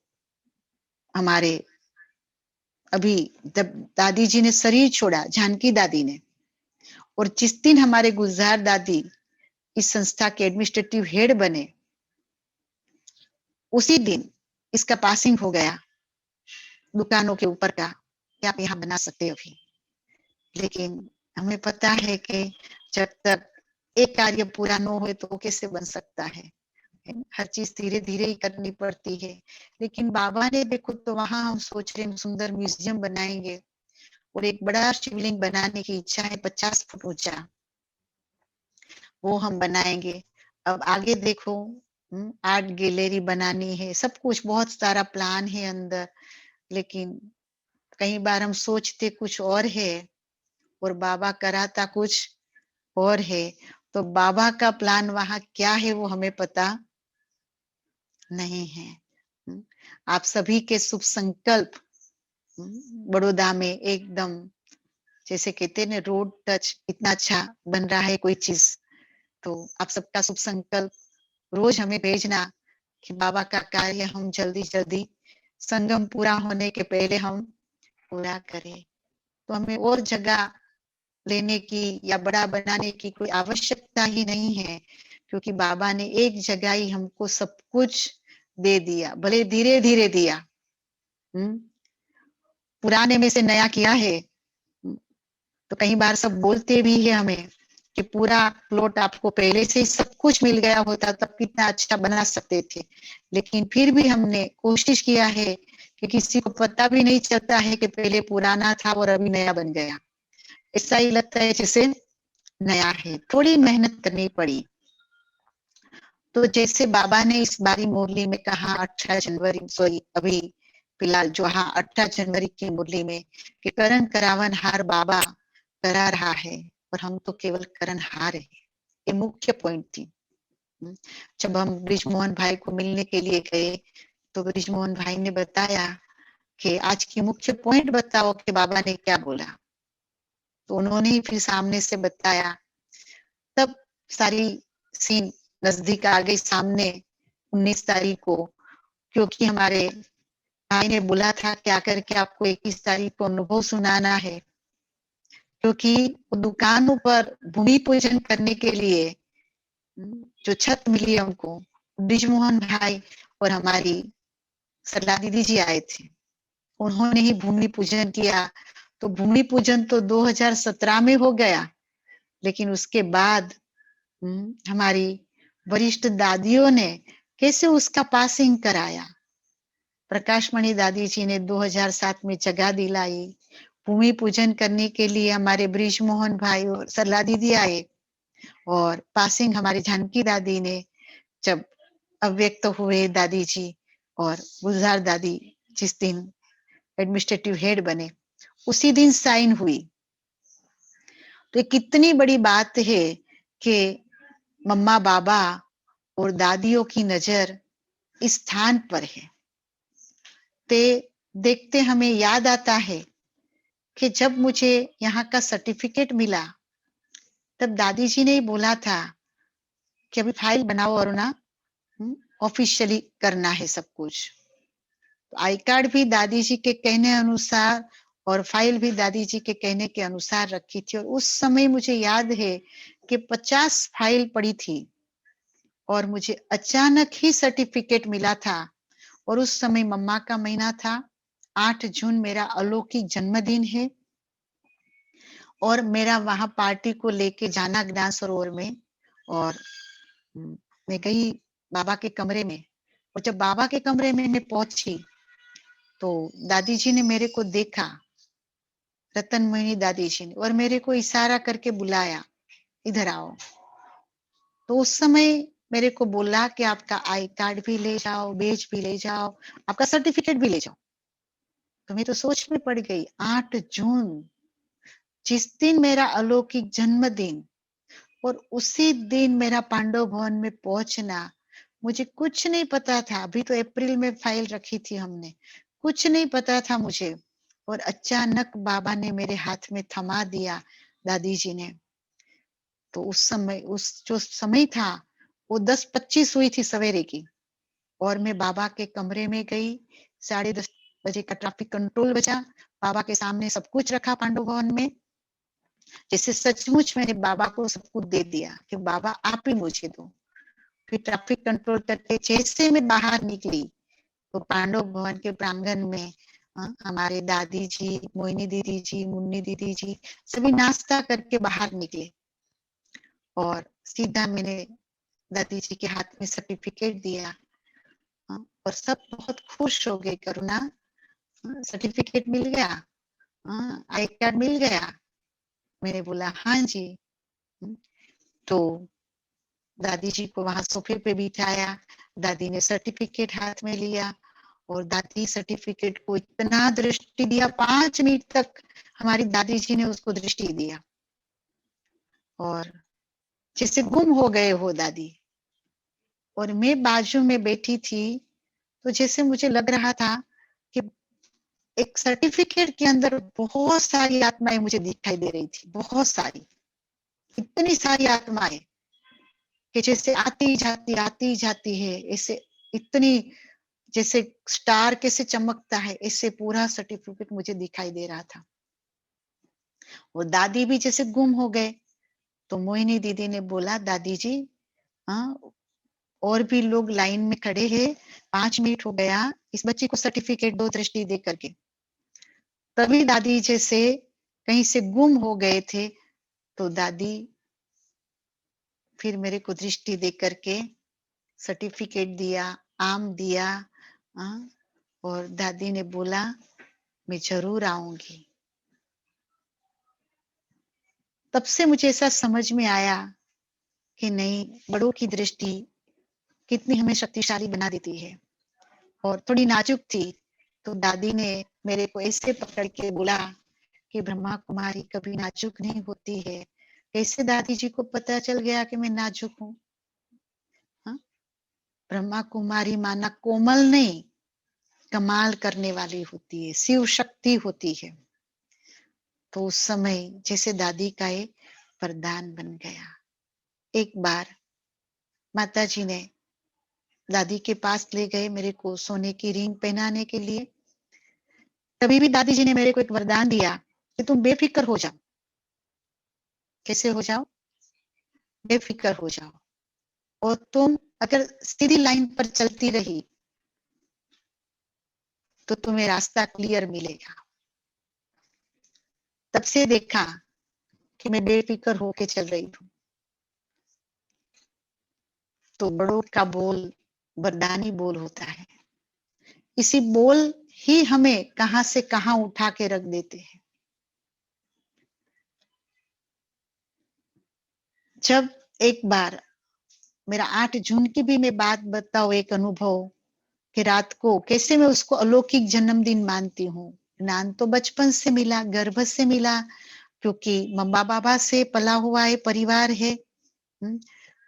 हमारे अभी जब दादी जी ने शरीर छोड़ा, जानकी दादी ने, और जिस दिन हमारे गुलजार दादी इस संस्था के एडमिनिस्ट्रेटिव हेड बने, उसी दिन इसका पासिंग हो गया दुकानों के ऊपर का कि आप यहाँ बना सकते हो अभी। लेकिन हमें पता है कि जब तक एक कार्य पूरा न हो तो कैसे बन सकता है, हर चीज धीरे धीरे ही करनी पड़ती है। लेकिन बाबा ने देखो, तो वहां हम सोच रहे हैं सुंदर म्यूजियम बनाएंगे, और एक बड़ा शिवलिंग बनाने की इच्छा है 50 फुट ऊंचा, वो हम बनाएंगे। अब आगे देखो, आर्ट गैलरी बनानी है, सब कुछ बहुत सारा प्लान है अंदर। लेकिन कई बार हम सोचते कुछ और है और बाबा कराता कुछ और है। तो बाबा का प्लान वहां क्या है वो हमें पता नहीं है। आप सभी के शुभ संकल्प बड़ौदा में एकदम, जैसे कहते हैं ना, रोड टच इतना अच्छा बन रहा है कोई चीज, तो आप सबका शुभ संकल्प रोज हमें भेजना कि बाबा का कार्य हम जल्दी जल्दी संगम पूरा होने के पहले हम पूरा करें। तो हमें और जगह लेने की या बड़ा बनाने की कोई आवश्यकता ही नहीं है, क्योंकि बाबा ने एक जगह ही हमको सब कुछ दे दिया, भले धीरे धीरे दिया। पुराने में से नया किया है। तो कई बार सब बोलते भी है हमें कि पूरा प्लॉट आपको पहले से ही सब कुछ मिल गया होता तब कितना अच्छा बना सकते थे। लेकिन फिर भी हमने कोशिश किया है कि किसी को पता भी नहीं चलता है कि पहले पुराना था और अभी नया बन गया। ऐसा ही लगता है जैसे नया है। थोड़ी मेहनत करनी पड़ी। तो जैसे बाबा ने इस बारी मुरली में कहा 18 जनवरी, सॉरी अभी फिलहाल जो, हाँ 18 जनवरी की मुरली में कि करण करावन हार बाबा करा रहा है और हम तो केवल करण हार है, ये मुख्य पॉइंट थी। जब हम ब्रिजमोहन भाई को मिलने के लिए गए तो ब्रिजमोहन भाई ने बताया कि आज की मुख्य पॉइंट बताओ कि बाबा ने क्या बोला। तो उन्होंने ही फिर सामने से बताया। तब सारी सीन नजदीक आ गई सामने 19 तारीख को, क्योंकि हमारे भाई ने बोला था क्या करके आपको 21 तारीख को अनुभव सुनाना है, क्योंकि दुकानों पर भूमि पूजन करने के लिए जो छत मिली हमको, ब्रिजमोहन भाई और हमारी सरला दीदी जी आए थे, उन्होंने ही भूमि पूजन किया। तो भूमि पूजन तो 2017 में हो गया, लेकिन उसके बाद हमारी वरिष्ठ दादियों ने कैसे उसका पासिंग कराया। प्रकाशमणि दादी जी ने 2007 में जगह दिलाई। भूमि पूजन करने के लिए हमारे ब्रिजमोहन भाई और सरला दीदी आए, और पासिंग हमारी जानकी दादी ने, जब अव्यक्त हुए दादी जी और गुलजार दादी जिस दिन एडमिनिस्ट्रेटिव हेड बने उसी दिन साइन हुई। तो कितनी बड़ी बात है कि मम्मा बाबा और दादियों की नजर इस स्थान पर है। ते देखते हमें याद आता है कि जब मुझे यहाँ का सर्टिफिकेट मिला तब दादी जी ने बोला था कि अभी फाइल बनाओ और ना ऑफिशियली करना है सब कुछ। तो आई कार्ड भी दादी जी के कहने अनुसार और फाइल भी दादी जी के कहने के अनुसार रखी थी। और उस समय मुझे याद है कि 50 फाइल पड़ी थी और मुझे अचानक ही सर्टिफिकेट मिला था। और उस समय मम्मा का महीना था, 8 जून मेरा अलौकिक जन्मदिन है और मेरा वहां पार्टी को लेके जाना ज्ञान सरोवर में। और मैं गई बाबा के कमरे में, और जब बाबा के कमरे में मैं पहुंची तो दादी जी ने मेरे को देखा, रतन मोहिनी दादी जी ने, और मेरे को इशारा करके बुलाया, इधर आओ। तो उस समय मेरे को बोला कि आपका आई कार्ड भी ले जाओ, बेज भी ले जाओ, आपका सर्टिफिकेट भी ले जाओ। तो मैं तो सोच में पड़ गई, 8 जून, जिस दिन मेरा अलौकिक जन्मदिन और उसी दिन मेरा पांडव भवन में पहुंचना। मुझे कुछ नहीं पता था, अभी तो अप्रैल में फाइल रखी थी हमने, कुछ नहीं पता था मुझे। और अचानक बाबा ने मेरे हाथ में थमा दिया, दादी जी ने। तो उस समय, उस जो समय था वो 10:25 हुई थी सवेरे की, और मैं बाबा के कमरे में गई। 10:30 बजे का ट्रैफिक कंट्रोल बजा, बाबा के सामने सब कुछ रखा पांडव भवन में, जैसे सचमुच मैंने बाबा को सब कुछ दे दिया कि बाबा आप ही मुझे दो। फिर ट्रैफिक कंट्रोल करके जैसे मैं बाहर निकली तो पांडव भवन के प्रांगण में हमारे दादी जी, मोहिनी दीदी जी, मुन्नी दीदी जी सभी नाश्ता करके बाहर निकले। और सीधा मैंने दादी जी के हाथ में सर्टिफिकेट दिया। और सब बहुत खुश हो गए, करुणा सर्टिफिकेट मिल गया, आई कार्ड मिल गया। मैंने बोला हाँ जी। तो दादी जी को वहां सोफे पे बिठाया, दादी ने सर्टिफिकेट हाथ में लिया और दादी सर्टिफिकेट को इतना दृष्टि दिया, 5 मिनट तक हमारी दादी जी ने उसको दृष्टि दिया, और जैसे गुम हो गए हो दादी। और मैं बाजू में बैठी थी, तो जैसे मुझे लग रहा था कि एक सर्टिफिकेट के अंदर बहुत सारी आत्माएं मुझे दिखाई दे रही थी, बहुत सारी, इतनी सारी आत्माएं कि जैसे आती जाती है, ऐसे इतनी, जैसे स्टार कैसे चमकता है, ऐसे पूरा सर्टिफिकेट मुझे दिखाई दे रहा था। और दादी भी जैसे गुम हो गए। तो मोहिनी दीदी ने बोला, दादी जी और भी लोग लाइन में खड़े हैं, 5 मिनट हो गया, इस बच्ची को सर्टिफिकेट दो दृष्टि दे करके। तभी दादी जैसे कहीं से गुम हो गए थे, तो दादी फिर मेरे को दृष्टि दे करके सर्टिफिकेट दिया, आम दिया। और दादी ने बोला मैं जरूर आऊंगी। तब से मुझे ऐसा समझ में आया कि नहीं, बड़ों की दृष्टि कितनी हमें शक्तिशाली बना देती है। और थोड़ी नाजुक थी, तो दादी ने मेरे को ऐसे पकड़ के बोला कि ब्रह्मा कुमारी कभी नाजुक नहीं होती है। कैसे दादी जी को पता चल गया कि मैं नाजुक हूँ? ब्रह्मा कुमारी माना कोमल नहीं, कमाल करने वाली होती है, शिव शक्ति होती है। तो उस समय जैसे दादी का ये वरदान बन गया। एक बार माता जी ने दादी के पास ले गए मेरे को सोने की रिंग पहनाने के लिए। तभी भी दादी जी ने मेरे को एक वरदान दिया कि तुम बेफिक्र हो जाओ। कैसे हो जाओ? बेफिक्र हो जाओ, और तुम अगर सीधी लाइन पर चलती रही तो तुम्हें रास्ता क्लियर मिलेगा। तब से देखा कि मैं बेफिक्र होके चल रही हूँ। तो बड़ों का बोल वरदानी बोल होता है। इसी बोल ही हमें कहां से कहां उठा के रख देते हैं। जब एक बार मेरा 8 जून की भी मैं बात बताऊं, एक अनुभव कि रात को कैसे मैं उसको अलौकिक जन्मदिन मानती हूँ। ज्ञान तो बचपन से मिला, गर्भ से मिला, क्योंकि मम्मा बाबा से पला हुआ है, परिवार है।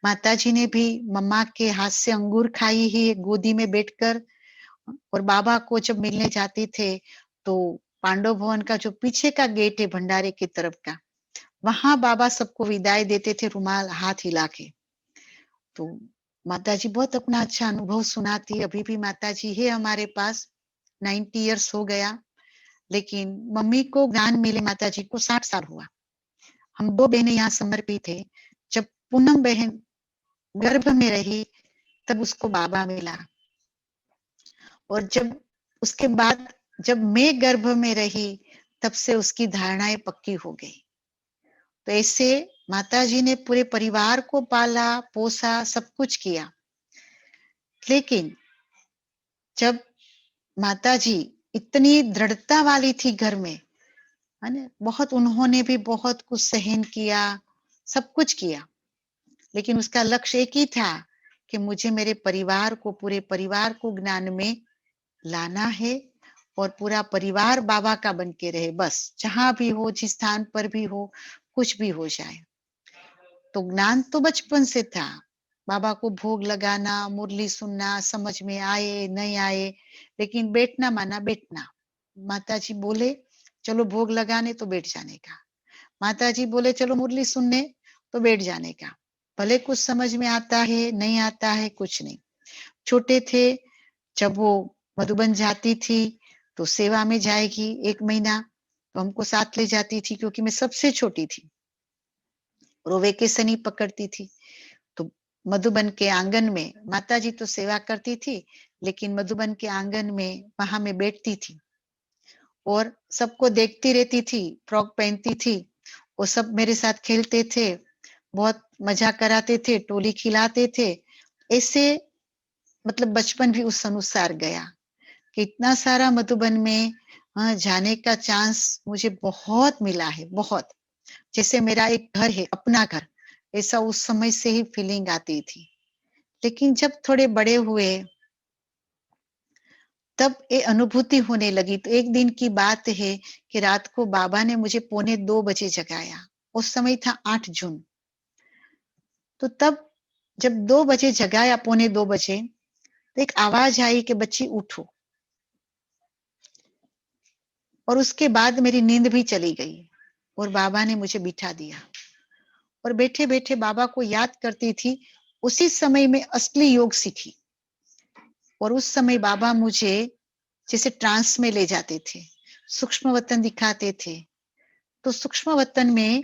माता जी ने भी मम्मा के हाथ से अंगूर खाई ही गोदी में बैठकर। और बाबा को जब मिलने जाते थे तो पांडव भवन का जो पीछे का गेट है भंडारे की तरफ का, वहां बाबा सबको विदाई देते थे रुमाल हाथ हिला के। तो माताजी बहुत अपना अच्छा अनुभव सुनाती। अभी भी माताजी है हमारे पास, 90 इयर्स हो गया, लेकिन मम्मी को ज्ञान मिले माताजी को 60 साल हुआ। हम 2 बहनें यहाँ समर्पित थे। जब पूनम बहन गर्भ में रही तब उसको बाबा मिला, और जब उसके बाद जब मैं गर्भ में रही तब से उसकी धारणाएं पक्की हो गई। तो ऐसे माताजी ने पूरे परिवार को पाला, पोसा, सब कुछ किया। लेकिन जब माताजी इतनी दृढ़ता वाली थी घर में, है ना, बहुत उन्होंने भी बहुत कुछ सहन किया, सब कुछ किया, लेकिन उसका लक्ष्य एक ही था कि मुझे मेरे परिवार को, पूरे परिवार को ज्ञान में लाना है और पूरा परिवार बाबा का बन के रहे। बस जहां भी हो, जिस स्थान पर भी हो, कुछ भी हो जाए। तो ज्ञान तो बचपन से था, बाबा को भोग लगाना, मुरली सुनना, समझ में आए नहीं आए, लेकिन बैठना माना बैठना। माताजी बोले चलो भोग लगाने तो बैठ जाने का, माताजी बोले चलो मुरली सुनने तो बैठ जाने का, भले कुछ समझ में आता है नहीं आता है कुछ नहीं। छोटे थे, जब वो मधुबन जाती थी तो सेवा में जाएगी 1 महीना, तो हमको साथ ले जाती थी क्योंकि मैं सबसे छोटी थी और वो वेकेशन ही पकड़ती थी। तो मधुबन के आंगन में माताजी तो सेवा करती थी, लेकिन मधुबन के आंगन में वहां मैं बैठती थी और सबको देखती रहती थी। फ्रॉक पहनती थी, वो सब मेरे साथ खेलते थे, बहुत मजा कराते थे, टोली खिलाते थे। ऐसे मतलब बचपन भी उस अनुसार गया कि इतना सारा मधुबन में जाने का चांस मुझे बहुत मिला है, बहुत। जैसे मेरा एक घर है, अपना घर, ऐसा उस समय से ही फीलिंग आती थी। लेकिन जब थोड़े बड़े हुए तब ये अनुभूति होने लगी। तो एक दिन की बात है कि रात को बाबा ने मुझे 1:45 जगाया। उस समय था 8 जून। तो तब जब 2 बजे जगाया, 1:45, तो एक आवाज आई कि बच्ची उठो, और उसके बाद मेरी नींद भी चली गई और बाबा ने मुझे बिठा दिया और बैठे बैठे बाबा को याद करती थी। उसी समय में असली योग सीखी और उस समय बाबा मुझे जैसे ट्रांस में ले जाते थे, सूक्ष्म वतन दिखाते थे। तो सूक्ष्म वतन में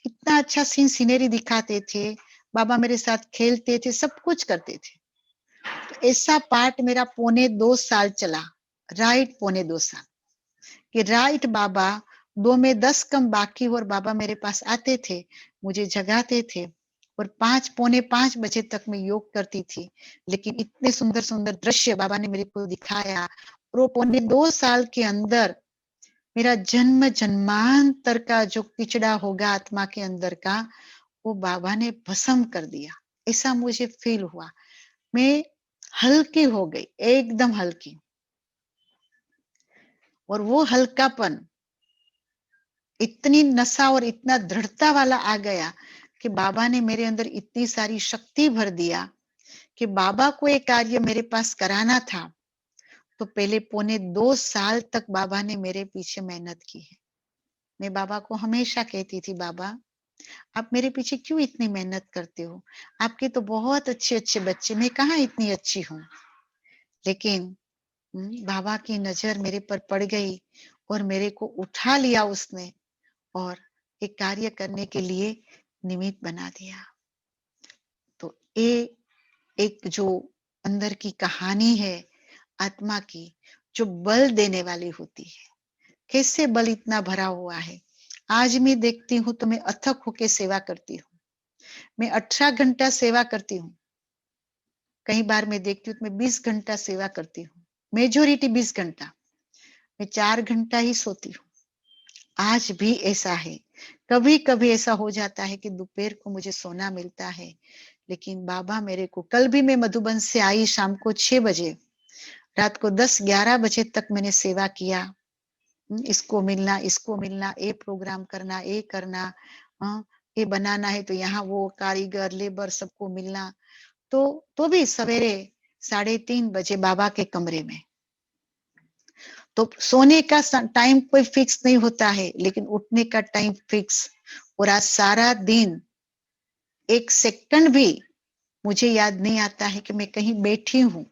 इतना अच्छा सीनरी दिखाते थे, बाबा मेरे साथ खेलते थे, सब कुछ करते थे। तो ऐसा पार्ट मेरा 2.25 साल चला, राइट 2.25 साल, कि राइट बाबा 2 में 10 कम बाकी और बाबा मेरे पास आते थे, मुझे जगाते थे और 5:45 बजे तक मैं योग करती थी। लेकिन इतने सुंदर सुंदर दृश्य बाबा ने मेरे को दिखाया और वो 2.25 साल के अंदर मेरा जन्म जन्मांतर का जो पिछड़ा होगा आत्मा के अंदर का, वो बाबा ने भस्म कर दिया। ऐसा मुझे फील हुआ, मैं हल्की हो गई, एकदम हल्की। और वो हल्कापन इतनी नशा और इतना दृढ़ता वाला आ गया कि बाबा ने मेरे अंदर इतनी सारी शक्ति भर दिया कि बाबा को एक कार्य मेरे पास कराना था तो पहले 2.25 साल तक बाबा ने मेरे पीछे मेहनत की है। मैं बाबा को हमेशा कहती थी, बाबा आप मेरे पीछे क्यों इतनी मेहनत करते हो, आपके तो बहुत अच्छे अच्छे बच्चे, मैं कहाँ इतनी अच्छी हूँ। लेकिन बाबा की नजर मेरे पर पड़ गई और मेरे को उठा लिया उसने और एक कार्य करने के लिए निमित्त बना दिया। तो ये एक जो अंदर की कहानी है आत्मा की, जो बल देने वाली होती है, कैसे बल इतना भरा हुआ है। आज मैं देखती हूँ तो मैं अथक होके सेवा करती हूँ, मैं 18 घंटा सेवा करती हूँ, कई बार मैं देखती हूँ तो मैं 20 घंटा सेवा करती हूँ, मेजोरिटी 20 घंटा, मैं 4 घंटा ही सोती हूँ। आज भी ऐसा है, कभी कभी ऐसा हो जाता है कि दोपहर को मुझे सोना मिलता है, लेकिन बाबा मेरे को, कल भी मैं मधुबन से आई शाम को 6 बजे, रात को 10-11 बजे तक मैंने सेवा किया। इसको मिलना, ये प्रोग्राम करना, ये करना, ये बनाना है तो यहाँ वो कारीगर लेबर सबको मिलना। तो भी सवेरे 3:30 बजे बाबा के कमरे में। तो सोने का टाइम कोई फिक्स नहीं होता है, लेकिन उठने का टाइम फिक्स। और आज सारा दिन 1 सेकंड भी मुझे याद नहीं आता है कि मैं कहीं बैठी हूँ,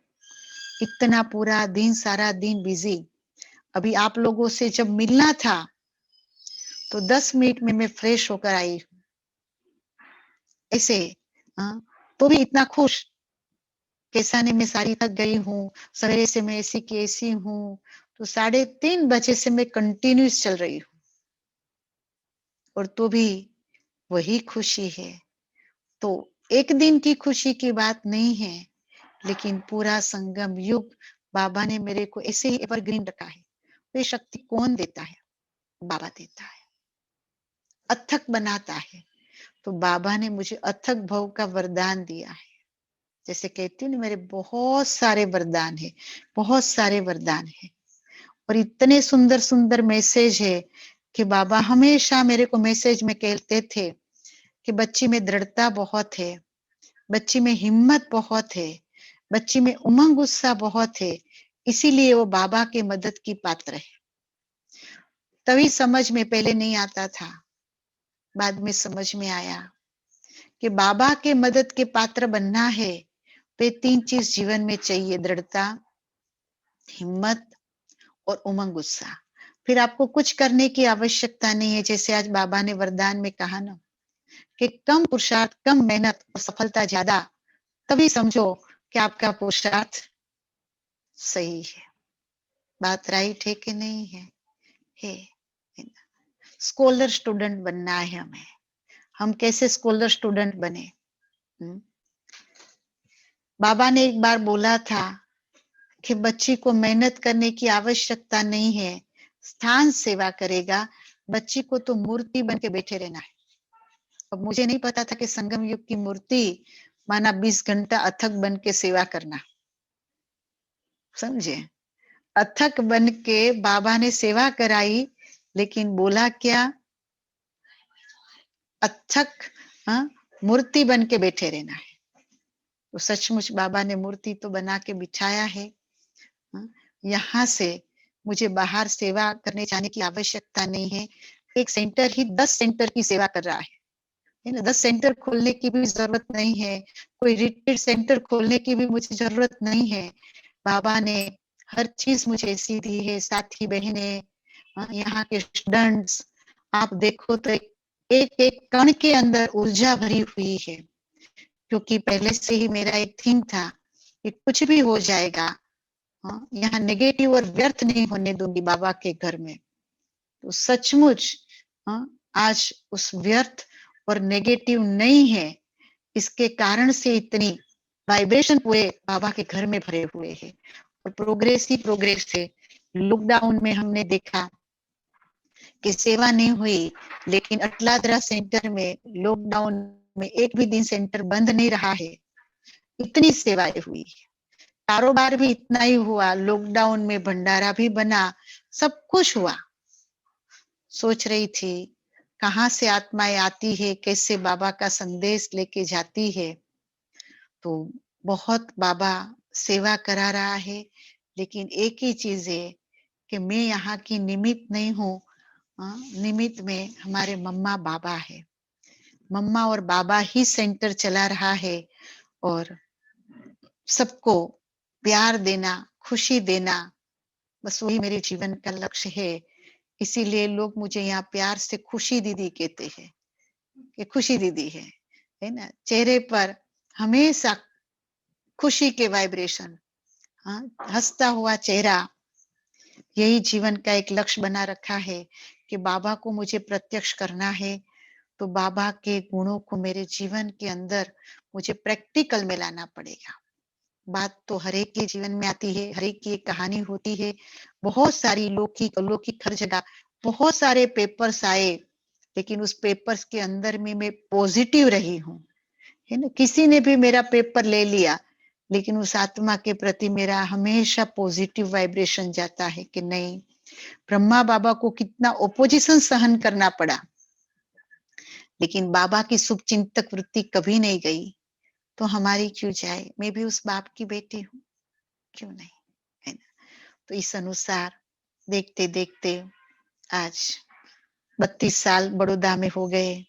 इतना पूरा दिन, सारा दिन बिजी। अभी आप लोगों से जब मिलना था तो 10 मिनट में मैं फ्रेश होकर आई हूँ। ऐसे हाँ, तो भी इतना खुश, कैसा नहीं, मैं सारी थक गई हूँ, सवेरे से मैं ऐसी की ऐसी हूँ, तो 3:30 बजे से मैं कंटिन्यूस चल रही हूँ, और तो भी वही खुशी है। तो एक दिन की खुशी की बात नहीं है, लेकिन पूरा संगम युग बाबा ने मेरे को ऐसे ही एवरग्रीन रखा है। तो ये शक्ति कौन देता है? बाबा देता है, अथक बनाता है। तो बाबा ने मुझे अथक भव का वरदान दिया है। जैसे कहती हूँ, मेरे बहुत सारे वरदान है, बहुत सारे वरदान है, और इतने सुंदर सुंदर मैसेज है कि बाबा हमेशा मेरे को मैसेज में कहते थे कि बच्ची में दृढ़ता बहुत है, बच्ची में हिम्मत बहुत है, बच्ची में उमंग उत्साह बहुत है, इसीलिए वो बाबा के मदद की पात्र है। तभी समझ में पहले नहीं आता था, बाद में समझ में आया कि बाबा के मदद के पात्र बनना है तो ये 3 चीज जीवन में चाहिए: दृढ़ता, हिम्मत और उमंग उत्साह। फिर आपको कुछ करने की आवश्यकता नहीं है। जैसे आज बाबा ने वरदान में कहा ना कि कम पुरुषार्थ, कम मेहनत और सफलता ज्यादा, तभी समझो कि आपका पुरुषार्थ सही है। बात राइट है कि नहीं है? है। स्कॉलर स्टूडेंट बनना है हमें। हम कैसे स्कॉलर स्टूडेंट बने? बाबा ने एक बार बोला था कि बच्ची को मेहनत करने की आवश्यकता नहीं है, स्थान सेवा करेगा, बच्ची को तो मूर्ति बन के बैठे रहना है। अब मुझे नहीं पता था कि संगम युग की मूर्ति माना 20 घंटा अथक बन के सेवा करना। समझे? अथक बन के बाबा ने सेवा कराई, लेकिन बोला क्या? अथक मूर्ति बन के बैठे रहना है। तो सचमुच बाबा ने मूर्ति तो बना के बिठाया है। यहाँ से मुझे बाहर सेवा करने जाने की आवश्यकता नहीं है। एक सेंटर ही 10 सेंटर की सेवा कर रहा है ना। 10 सेंटर खोलने की भी जरूरत नहीं है, कोई रिट्रीट सेंटर खोलने की भी मुझे जरूरत नहीं है। बाबा ने हर चीज मुझे ऐसी दी है। साथी बहने, यहाँ के स्टूडेंट्स, आप देखो तो एक एक कण के अंदर ऊर्जा भरी हुई है, क्योंकि पहले से ही मेरा एक थिंक था कि कुछ भी हो जाएगा, यहाँ नेगेटिव और व्यर्थ नहीं होने दूंगी बाबा के घर में। तो सचमुच आज उस व्यर्थ और नेगेटिव नहीं है। इसके कारण से इतनी वाइब्रेशन पूरे बाबा के घर में भरे हुए हैं, और प्रोग्रेस ही प्रोग्रेस है। लॉकडाउन में हमने देखा कि सेवा नहीं हुई, लेकिन अटलादरा सेंटर में लॉकडाउन में एक भी दिन सेंटर बंद नहीं रहा है। इतनी सेवाएं हुई, कारोबार भी इतना ही हुआ, लॉकडाउन में भंडारा भी बना, सब कुछ हुआ। सोच रही थी कहाँ से आत्माएं आती है, कैसे बाबा का संदेश लेके जाती है। तो बहुत बाबा सेवा करा रहा है, लेकिन एक ही चीज है कि मैं यहाँ की निमित्त नहीं हूँ। निमित्त में हमारे मम्मा बाबा है। मम्मा और बाबा ही सेंटर चला रहा है, और सबको प्यार देना, खुशी देना, बस वही मेरे जीवन का लक्ष्य है। इसीलिए लोग मुझे यहाँ प्यार से खुशी दीदी कहते हैं कि खुशी दीदी है ना। चेहरे पर हमेशा खुशी के वाइब्रेशन, हंसता हुआ चेहरा, यही जीवन का एक लक्ष्य बना रखा है कि बाबा को मुझे प्रत्यक्ष करना है। तो बाबा के गुणों को मेरे जीवन के अंदर मुझे प्रैक्टिकल में लाना पड़ेगा। बात तो हर एक के जीवन में आती है, हर एक की एक कहानी होती है। बहुत सारी लौकिक अलौकिक हर जगह बहुत सारे पेपर्स आए, लेकिन उस पेपर्स के अंदर में मैं पॉजिटिव रही हूँ, है ना। किसी ने भी मेरा पेपर ले लिया, लेकिन उस आत्मा के प्रति मेरा हमेशा पॉजिटिव वाइब्रेशन जाता है कि नहीं, ब्रह्मा बाबा को कितना ओपोजिशन सहन करना पड़ा, लेकिन बाबा की शुभ चिंतक वृत्ति कभी नहीं गई। तो हमारी क्यों जाए? मैं भी उस बाप की बेटी हूँ, क्यों नहीं, है ना। तो इस अनुसार देखते देखते आज 32 साल बड़ौदा में हो गए,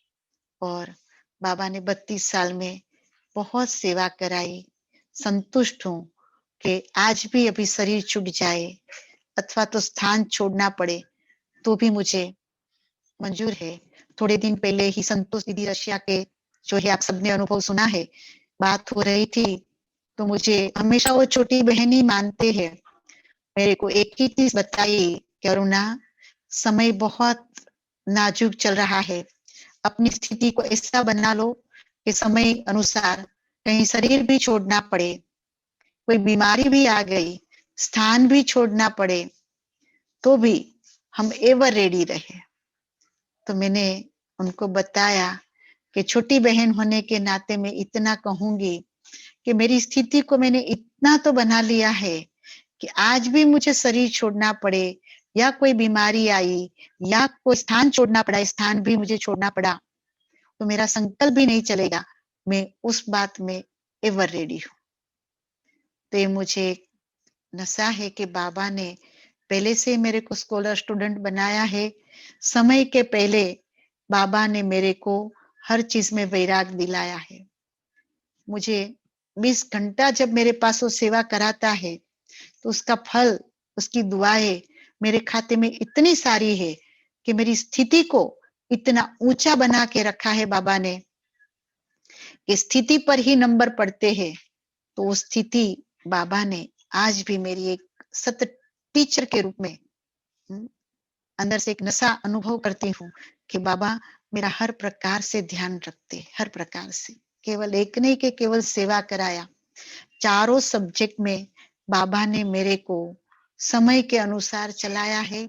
और बाबा ने 32 साल में बहुत सेवा कराई। संतुष्ट हूँ कि आज भी अभी शरीर छूट जाए अथवा तो स्थान छोड़ना पड़े तो भी मुझे मंजूर है। थोड़े दिन पहले ही संतोष दीदी रशिया के, जो है आप सबने अनुभव सुना है, बात हो रही थी, तो मुझे हमेशा वो छोटी बहन ही मानते हैं। मेरे को एक ही चीज बताई कि अरुणा, समय बहुत नाजुक चल रहा है, अपनी स्थिति को ऐसा बना लो कि समय अनुसार कहीं शरीर भी छोड़ना पड़े, कोई बीमारी भी आ गई, स्थान भी छोड़ना पड़े, तो भी हम एवर रेडी रहे। तो मैंने उनको बताया कि छोटी बहन होने के नाते मैं इतना कहूंगी कि मेरी स्थिति को मैंने इतना तो बना लिया है कि आज भी मुझे शरीर छोड़ना पड़े या कोई बीमारी आई या कोई स्थान छोड़ना पड़ा, स्थान भी मुझे छोड़ना पड़ा, तो मेरा संकल्प भी नहीं चलेगा, मैं उस बात में एवर रेडी हूँ। तो ये मुझे नशा है कि बाबा ने पहले से मेरे को स्कॉलर स्टूडेंट बनाया है। समय के पहले बाबा ने मेरे को हर चीज में वैराग दिलाया है। मुझे 20 घंटा जब मेरे पास वो सेवा कराता है तो उसका फल, उसकी दुआएं मेरे खाते में इतनी सारी है कि मेरी स्थिति को इतना ऊंचा बना के रखा है बाबा ने कि स्थिति पर ही नंबर पड़ते हैं। तो वो स्थिति बाबा ने आज भी मेरी एक सत टीचर के रूप में अंदर से एक नशा अनुभव करती हूँ कि बाबा मेरा हर प्रकार से ध्यान रखते, हर प्रकार से, केवल एक नहीं कि केवल सेवा कराया, चारों सब्जेक्ट में बाबा ने मेरे को समय के अनुसार चलाया है।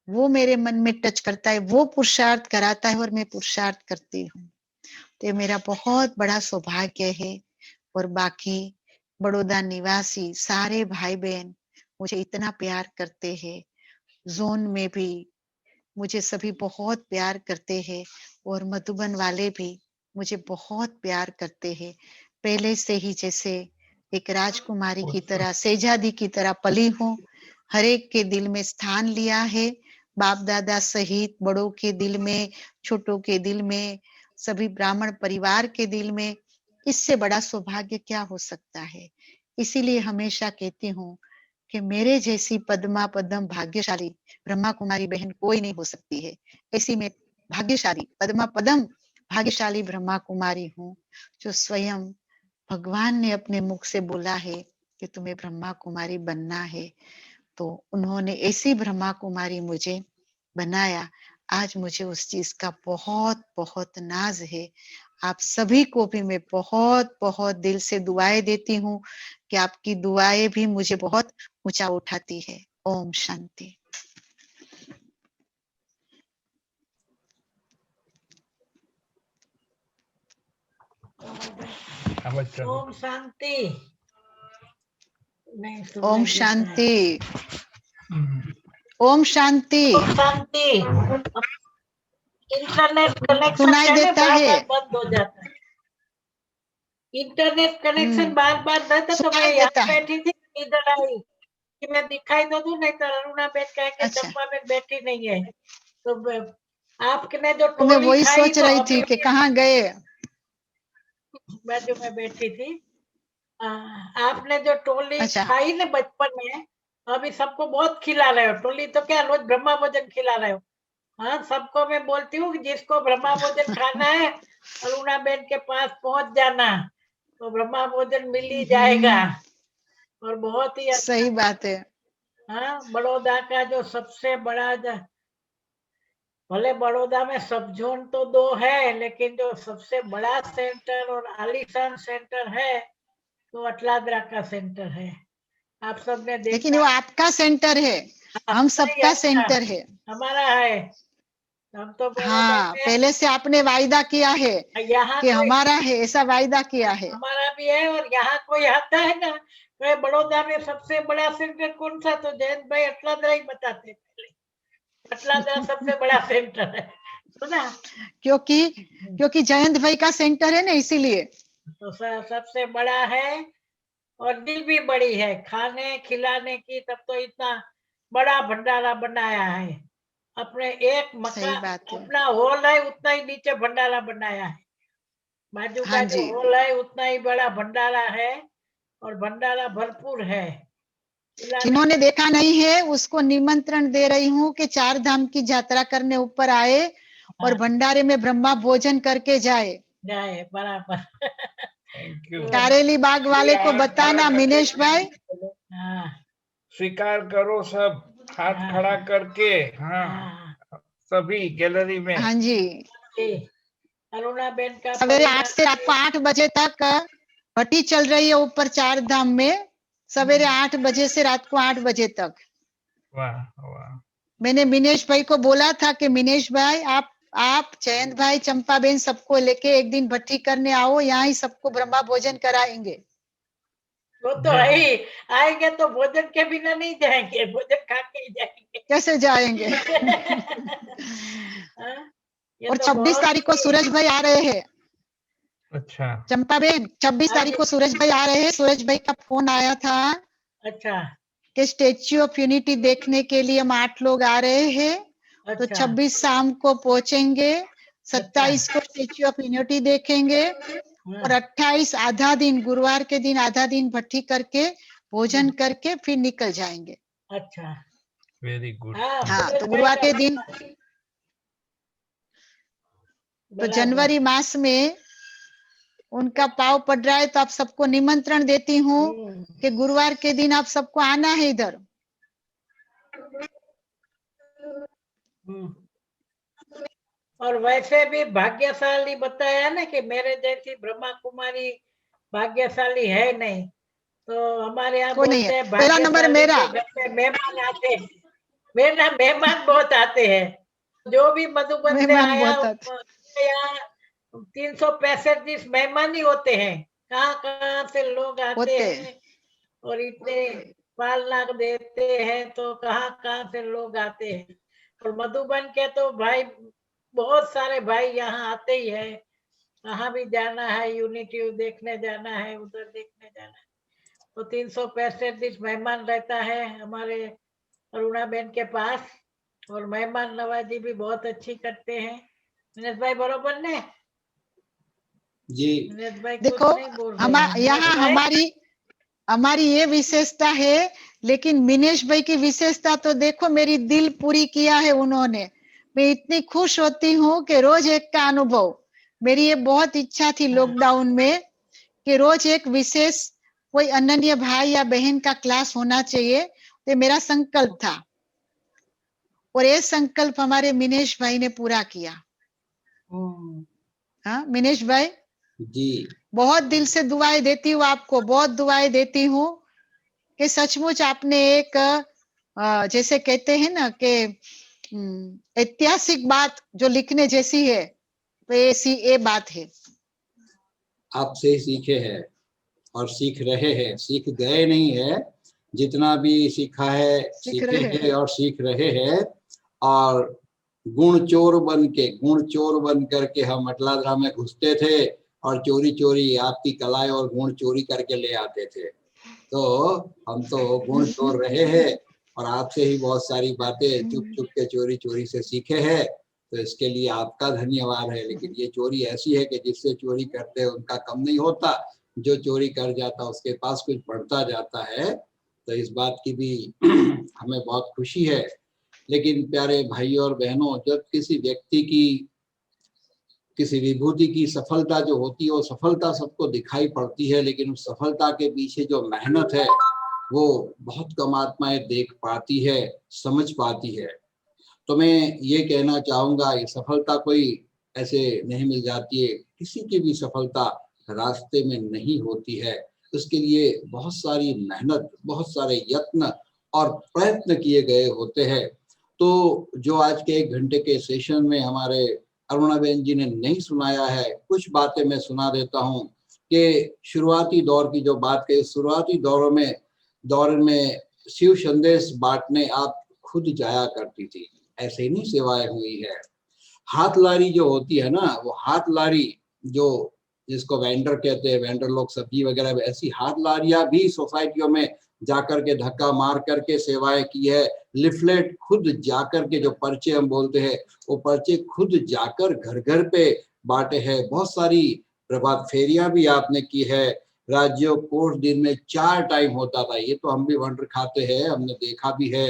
वो मेरे मन में टच करता है, वो पुरुषार्थ कराता है और मैं पुरुषार्थ करती हूँ। तो ये मेरा बहुत बड़ा सौभाग्य है। और बाकी बड़ौदा निवासी सारे भाई बहन मुझे इतना प्यार करते हैं, जोन में भी मुझे सभी बहुत प्यार करते हैं और मधुबन वाले भी मुझे बहुत प्यार करते हैं। पहले से ही जैसे एक राजकुमारी की तरह, सेजादी की तरह पली हूँ, हर एक के दिल में स्थान लिया है, बाप दादा सहित बड़ों के दिल में, छोटों के दिल में, सभी ब्राह्मण परिवार के दिल में। इससे बड़ा सौभाग्य क्या हो सकता है। इसीलिए हमेशा कहती हूँ कि मेरे जैसी पद्मा पदम भाग्यशाली ब्रह्मा कुमारी बहन कोई नहीं हो सकती है। ऐसी मैं भाग्यशाली पद्मा पदम भाग्यशाली ब्रह्मा कुमारी हूँ, जो स्वयं भगवान ने अपने मुख से बोला है कि तुम्हें ब्रह्मा कुमारी बनना है। तो उन्होंने ऐसी ब्रह्मा कुमारी मुझे बनाया। आज मुझे उस चीज का बहुत बहुत नाज है। आप सभी को भी मैं बहुत बहुत दिल से दुआएं देती हूँ कि आपकी दुआएं भी मुझे बहुत ऊंचा उठाती है। ओम शांति। ओम शांति। नहीं सुनाई ओम देता है। शांति। ओम शांति। ओम शांति। इंटरनेट कनेक्शन सुनाई देता है। बार बार बंद हो जाता है। इंटरनेट कनेक्शन बार बार रहता, तो मैं सुनाई यहाँ देता है। बैठी थी, इधर आई कि मैं दिखाई तो दूं, नहीं तो अरुणा बैठ कह के अच्छा, चंपा में बैठी नहीं है। तो आपने जो तो मैं टोली वही खाई सोच तो रही थी अभी कि कहाँ गए। बाजू में बैठी थी। आपने जो टोली अच्छा, खाई ना बचपन में, अभी सबको बहुत खिला रहे हो। टोली तो क्या, रोज ब्रह्मा भोजन खिला रहे हो। हाँ, सबको मैं बोलती हूँ कि जिसको ब्रह्मा भोजन खाना है अरुणा बेन के पास पहुंच जाना, तो ब्रह्मा भोजन मिल ही जाएगा। और बहुत ही अच्छा। सही बात है। हाँ, बड़ौदा का जो सबसे बड़ा भले बड़ौदा में सब जोन तो 2 है, लेकिन जो सबसे बड़ा सेंटर और आलीशान सेंटर है तो अटलादरा का सेंटर है। आप सबने लेकिन देखा। वो आपका सेंटर है, हम नहीं, सबका अच्छा, सेंटर है। हमारा है। हम तो बड़ौदा हाँ, में पहले से आपने वायदा किया है यहाँ कि कोई हमारा है, ऐसा वायदा किया है। हमारा भी है। और यहाँ कोई आता है ना, तो बड़ौदा में सबसे बड़ा सेंटर कौन सा, तो जयंत भाई अटलादरा ही बताते पहले। अटलादरा सबसे बड़ा सेंटर है, तो ना, क्योंकि जयंत भाई का सेंटर है ना, इसीलिए। तो सबसे बड़ा है। और दिल भी बड़ी है खाने खिलाने की, तब तो इतना बड़ा भंडारा बनाया है। अपने एक सही मकान, बात है। अपना हॉल है, उतना ही नीचे भंडारा बनाया है। बाजू हाँ का जो जी। हॉल है उतना ही बड़ा भंडारा है और भंडारा भरपूर है। जिन्होंने देखा नहीं है उसको निमंत्रण दे रही हूँ कि 4 धाम की यात्रा करने ऊपर आए और हाँ। भंडारे में ब्रह्मा भोजन करके जाए। जाए बराबर। Thank you. कारेली बाग वाले को बताना मिनेश भाई। हाँ स्वीकार करो सब, हाथ हाँ, खड़ा करके। हाँ, हाँ सभी गैलरी में। हाँ जी। जी। अरुणा बेन का सवेरे 8 परिवार से रात को 8 बजे तक भट्टी चल रही है ऊपर 4 धाम में, सवेरे 8 बजे से रात को 8 बजे तक। वाह वाह। मैंने मिनेश भाई को बोला था कि मिनेश भाई आप जयंत भाई चंपा बेन सबको लेके एक दिन भट्टी करने आओ, यहाँ ही सबको ब्रह्मा भोजन कराएंगे। वो तो है ही, आएंगे तो भोजन के बिना नहीं जाएंगे, भोजन खा के ही जाएंगे। कैसे जाएंगे? हाँ, ये और तो 26 बहुत तारीख को सूरज भाई आ रहे हैं। अच्छा चंपा बेन 26 तारीख को सूरज भाई आ रहे हैं। सूरज भाई का फोन आया था अच्छा कि स्टेच्यू ऑफ यूनिटी देखने के लिए हम 8 लोग आ रहे हैं, तो अच्छा 26 शाम को पहुंचेंगे, 27 को स्टेच्यू ऑफ यूनिटी देखेंगे और 28 आधा दिन, गुरुवार के दिन आधा दिन भट्टी करके भोजन करके फिर निकल जाएंगे। अच्छा वेरी गुड। हाँ हाँ, सूरज तो भाई गुरुवार का के दिन, तो बराबर। जनवरी मास में उनका पाव पड़ रहा है, तो आप सबको निमंत्रण देती हूँ कि गुरुवार के दिन आप सबको आना है इधर। हम्म। और वैसे भी भाग्यशाली बताया ना कि मेरे जैसी ब्रह्मा कुमारी भाग्यशाली है नहीं, तो हमारे यहाँ कोई नहीं बोलते है, हैं पहला नंबर भाग्यशाली मेरा। के घर में मेहमान आते हैं। मेरा मेहमान बहुत आते हैं, जो भी मधुबन से मेहमान आया बहुत आते। उसके यहाँ 365 दिन मेहमान ही होते हैं। कहाँ कहाँ से लोग आते होते हैं और इतने पालना देते हैं, तो कहाँ कहाँ से लोग आते हैं। और मधुबन के तो भाई बहुत सारे भाई यहाँ आते ही है, कहाँ भी जाना है, यूनिटी देखने जाना है, उधर देखने जाना है, तो 365 दिन मेहमान रहता है हमारे अरुणा बेन के पास। और मेहमान नवाजी भी बहुत अच्छी करते हैं। दिनेश भाई बरोबर ने? जी दिनेश भाई कुछ देखो, नहीं बोल रहे हैं। यहाँ दिनेश भाई? हमारी ये विशेषता है, लेकिन मिनेश भाई की विशेषता तो देखो, मेरी दिल पूरी किया है उन्होंने। मैं इतनी खुश होती हूँ कि रोज एक का अनुभव। मेरी ये बहुत इच्छा थी लॉकडाउन में कि रोज एक विशेष कोई अनन्य भाई या बहन का क्लास होना चाहिए, तो मेरा संकल्प था और ये संकल्प हमारे मिनेश भाई ने पूरा किया। हाँ मिनेश भाई, जी बहुत दिल से दुआएं देती हूँ आपको, बहुत दुआएं देती हूँ कि सचमुच आपने एक जैसे कहते हैं ना कि ऐतिहासिक बात जो लिखने जैसी है, तो ऐसी ये बात है। आपसे ही सीखे हैं और सीख रहे हैं, सीख गए नहीं है, जितना भी सीखा है सीख सीखे रहे हैं। हैं और सीख रहे हैं। और गुण चोर बन करके हम अटलादरा में घुसते थे और चोरी चोरी आपकी कलाएं और गुण चोरी करके ले आते थे। तो हम तो गुण चोर रहे हैं और आपसे ही बहुत सारी बातें चुप चुप के चोरी चोरी से सीखे हैं, तो इसके लिए आपका धन्यवाद है। लेकिन ये चोरी ऐसी है कि जिससे चोरी करते हैं उनका कम नहीं होता, जो चोरी कर जाता उसके पास कुछ बढ़ता जाता है, तो इस बात की भी हमें बहुत खुशी है। लेकिन प्यारे भाइयों और बहनों, जब किसी व्यक्ति की, किसी विभूति की सफलता जो होती है, वो सफलता सबको दिखाई पड़ती है, लेकिन उस सफलता के पीछे जो मेहनत है वो बहुत कम आत्माएं देख पाती है, समझ पाती है। तो मैं ये कहना चाहूंगा, ये सफलता कोई ऐसे नहीं मिल जाती है, किसी की भी सफलता रास्ते में नहीं होती है। उसके लिए बहुत सारी मेहनत, बहुत सारे यत्न और प्रयत्न किए गए होते हैं। तो जो आज के 1 घंटे के सेशन में हमारे अरुणाबेन जी ने नहीं सुनाया है, कुछ बातें मैं सुना देता हूँ कि शुरुआती दौर की जो बात कही, शुरुआती दौर में शिव संदेश बांटने आप खुद जाया करती थी, ऐसे ही नहीं सेवाएं हुई है। हाथ लारी जो होती है ना, वो हाथ लारी जो जिसको वेंडर कहते हैं, वेंडर लोग सब्जी वगैरह, ऐसी हाथ लारियां भी सोसाइटियों में जाकर के धक्का मार करके सेवाएं की है। लिफलेट खुद जाकर के, जो पर्चे हम बोलते हैं, वो पर्चे खुद जाकर घर घर पे बांटे हैं। बहुत सारी प्रभात फेरियां भी आपने की है, राज्यों कोर्स दिन में 4 टाइम होता था, ये तो हम भी वंडर खाते हैं, हमने देखा भी है,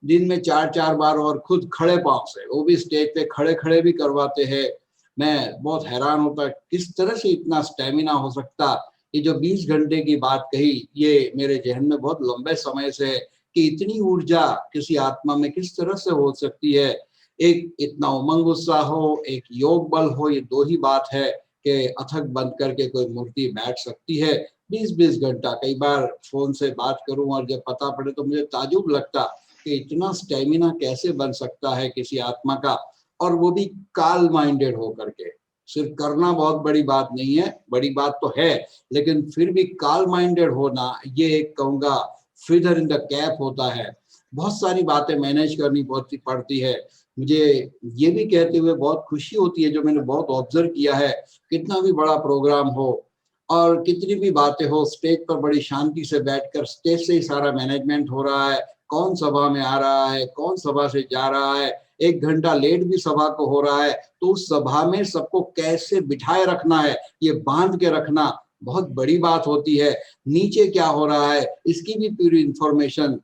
दिन में 4-4 बार, और खुद खड़े पांव से, वो भी स्टेज पे खड़े खड़े भी करवाते हैं। मैं बहुत हैरान होता किस तरह से इतना स्टेमिना हो सकता। ये जो 20 घंटे की बात कही, ये मेरे जहन में बहुत लंबे समय से है कि इतनी ऊर्जा किसी आत्मा में किस तरह से हो सकती है। एक इतना उमंग उत्साह हो, एक योग बल हो, ये दो ही बात है कि अथक बंद करके कोई मूर्ति बैठ सकती है 20-20 घंटा। कई बार फोन से बात करूं और जब पता पड़े तो मुझे ताजुब लगता कि इतना स्टेमिना कैसे बन सकता है किसी आत्मा का, और वो भी काल माइंडेड होकर के। सिर्फ करना बहुत बड़ी बात नहीं है, बड़ी बात तो है, लेकिन फिर भी काल माइंडेड होना, ये एक कहूंगा फिदर इन द कैप होता है। बहुत सारी बातें मैनेज करनी पड़ती है। मुझे ये भी कहते हुए बहुत खुशी होती है, जो मैंने बहुत ऑब्जर्व किया है, कितना भी बड़ा प्रोग्राम हो और कितनी भी बातें हो, स्टेज पर बड़ी शांति से बैठकर स्टेज से ही सारा मैनेजमेंट हो रहा है, कौन सभा में आ रहा है, कौन सभा से जा रहा है, 1 घंटा लेट भी सभा को हो रहा है, तो उस सभा में सबको कैसे बिठाए रखना है, ये बांध के रखना बहुत बड़ी बात होती है। नीचे क्या हो रहा है इसकी भी पूरी इंफॉर्मेशन,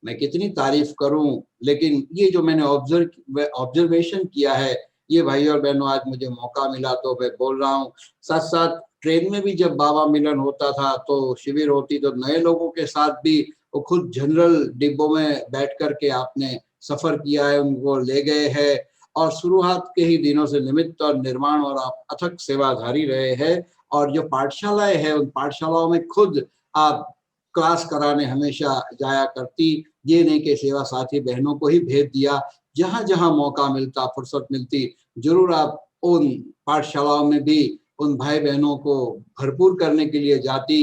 मैं कितनी तारीफ करूं, लेकिन ये जो मैंने ऑब्जर्वेशन किया है, ये भाई और बहनों आज मुझे मौका मिला तो मैं बोल रहा हूँ। साथ साथ ट्रेन में भी जब बाबा मिलन होता था तो शिविर होती, तो नए लोगों के साथ भी वो खुद जनरल डिब्बों में बैठ करके आपने सफर किया है, उनको ले गए हैं, और शुरुआत के ही दिनों से निमित्त और निर्माण और आप अथक सेवाधारी रहे हैं। और जो पाठशालाएं हैं, उन पाठशालाओं में खुद आप क्लास कराने हमेशा जाया करती, ये नहीं कि सेवा साथी बहनों को ही भेज दिया, जहां जहां मौका मिलता, फुर्सत मिलती, जरूर आप उन पाठशालाओं में भी उन भाई बहनों को भरपूर करने के लिए जाती।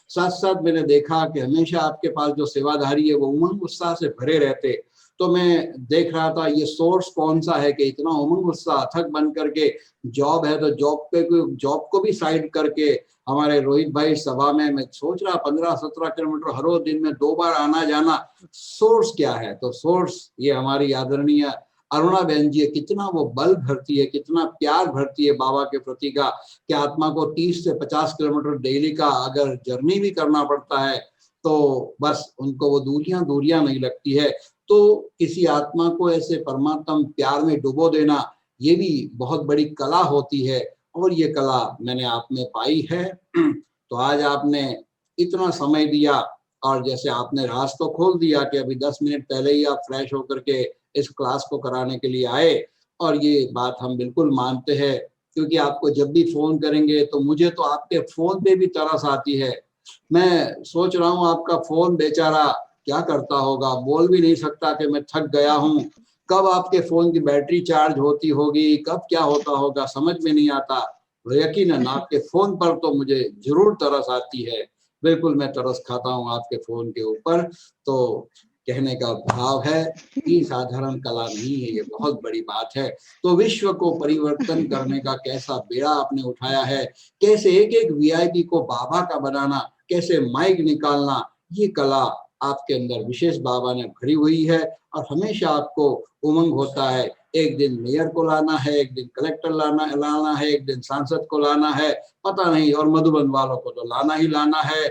साथ साथ मैंने देखा कि हमेशा आपके पास जो सेवाधारी है वो उमंग उत्साह से भरे रहते। तो मैं देख रहा था ये सोर्स कौन सा है कि इतना उमंग उत्साह अथक बन करके, जॉब है तो जॉब को भी साइड करके हमारे रोहित भाई सभा में, मैं सोच रहा 15-17 किलोमीटर हर रोज दिन में 2 बार आना जाना, सोर्स क्या है? तो सोर्स ये हमारी आदरणीय अरुणा बहन जी है। कितना वो बल भरती है, कितना प्यार भरती है बाबा के प्रति का, कि आत्मा को 30 से 50 किलोमीटर डेली का अगर जर्नी भी करना पड़ता है तो बस उनको वो दूरियां नहीं लगती है। तो किसी आत्मा को ऐसे परमात्म प्यार में डुबो देना, ये भी बहुत बड़ी कला होती है, और ये कला मैंने आप में पाई है। तो आज आपने इतना समय दिया, और जैसे आपने राज तो खोल दिया कि अभी 10 मिनट पहले ही आप फ्रेश होकर के इस क्लास को कराने के लिए आए, और ये बात हम बिल्कुल मानते हैं, क्योंकि आपको जब भी फोन करेंगे तो मुझे तो आपके फोन पे भी तरस आती है। मैं सोच रहा हूँ आपका फोन बेचारा क्या करता होगा, बोल भी नहीं सकता कि मैं थक गया हूँ, कब आपके फोन की बैटरी चार्ज होती होगी, कब क्या होता होगा, समझ में नहीं आता। यकीनन आपके फोन पर तो मुझे जरूर तरस आती है, बिल्कुल मैं तरस खाता हूँ आपके फोन के ऊपर। तो कहने का भाव है कि साधारण कला नहीं है, ये बहुत बड़ी बात है। तो विश्व को परिवर्तन करने का कैसा बेड़ा आपने उठाया है, कैसे एक एक वीआईपी को बाबा का बनाना, कैसे माइक निकालना, ये कला आपके अंदर विशेष बाबा ने भरी हुई है। और हमेशा आपको उमंग होता है, एक दिन मेयर को लाना है, एक दिन कलेक्टर लाना है, एक दिन सांसद को लाना है, पता नहीं, और मधुबन वालों को तो लाना ही लाना है,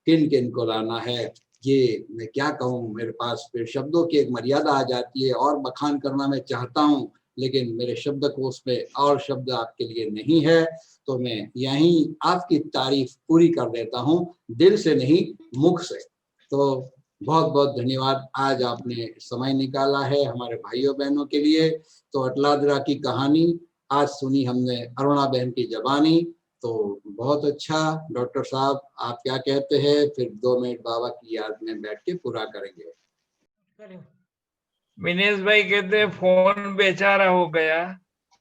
किन किन को लाना है, ये मैं क्या कहूँ, मेरे पास फिर शब्दों की एक मर्यादा आ जाती है, और बखान करना मैं चाहता हूँ लेकिन मेरे शब्दकोश में और शब्द आपके लिए नहीं है। तो मैं यहीं आपकी तारीफ पूरी कर देता हूँ, दिल से नहीं, मुख से। तो बहुत बहुत धन्यवाद, आज आपने समय निकाला है हमारे भाइयों बहनों के लिए। तो अटलादरा की कहानी आज सुनी हमने अरुणा बहन की जबानी, तो बहुत अच्छा। डॉक्टर साहब आप क्या कहते हैं? फिर 2 मिनट बाबा की याद में बैठ के पूरा करेंगे। विनेश भाई कहते हैं फोन बेचारा हो गया,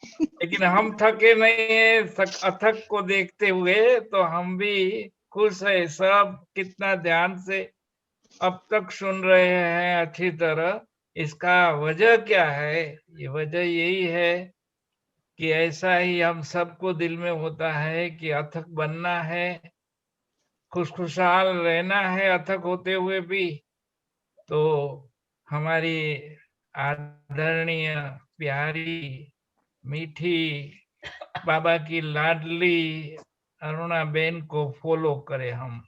लेकिन हम थके नहीं है अथक को देखते हुए, तो हम भी खुश है। सब कितना ध्यान से अब तक सुन रहे हैं अच्छी तरह। इसका वजह क्या है? ये वजह यही है कि ऐसा ही हम सबको दिल में होता है कि अथक बनना है, खुशखुशहाल रहना है अथक होते हुए भी। तो हमारी आदरणीय, प्यारी, मीठी बाबा की लाडली अरुणाबेन को फॉलो करें। हम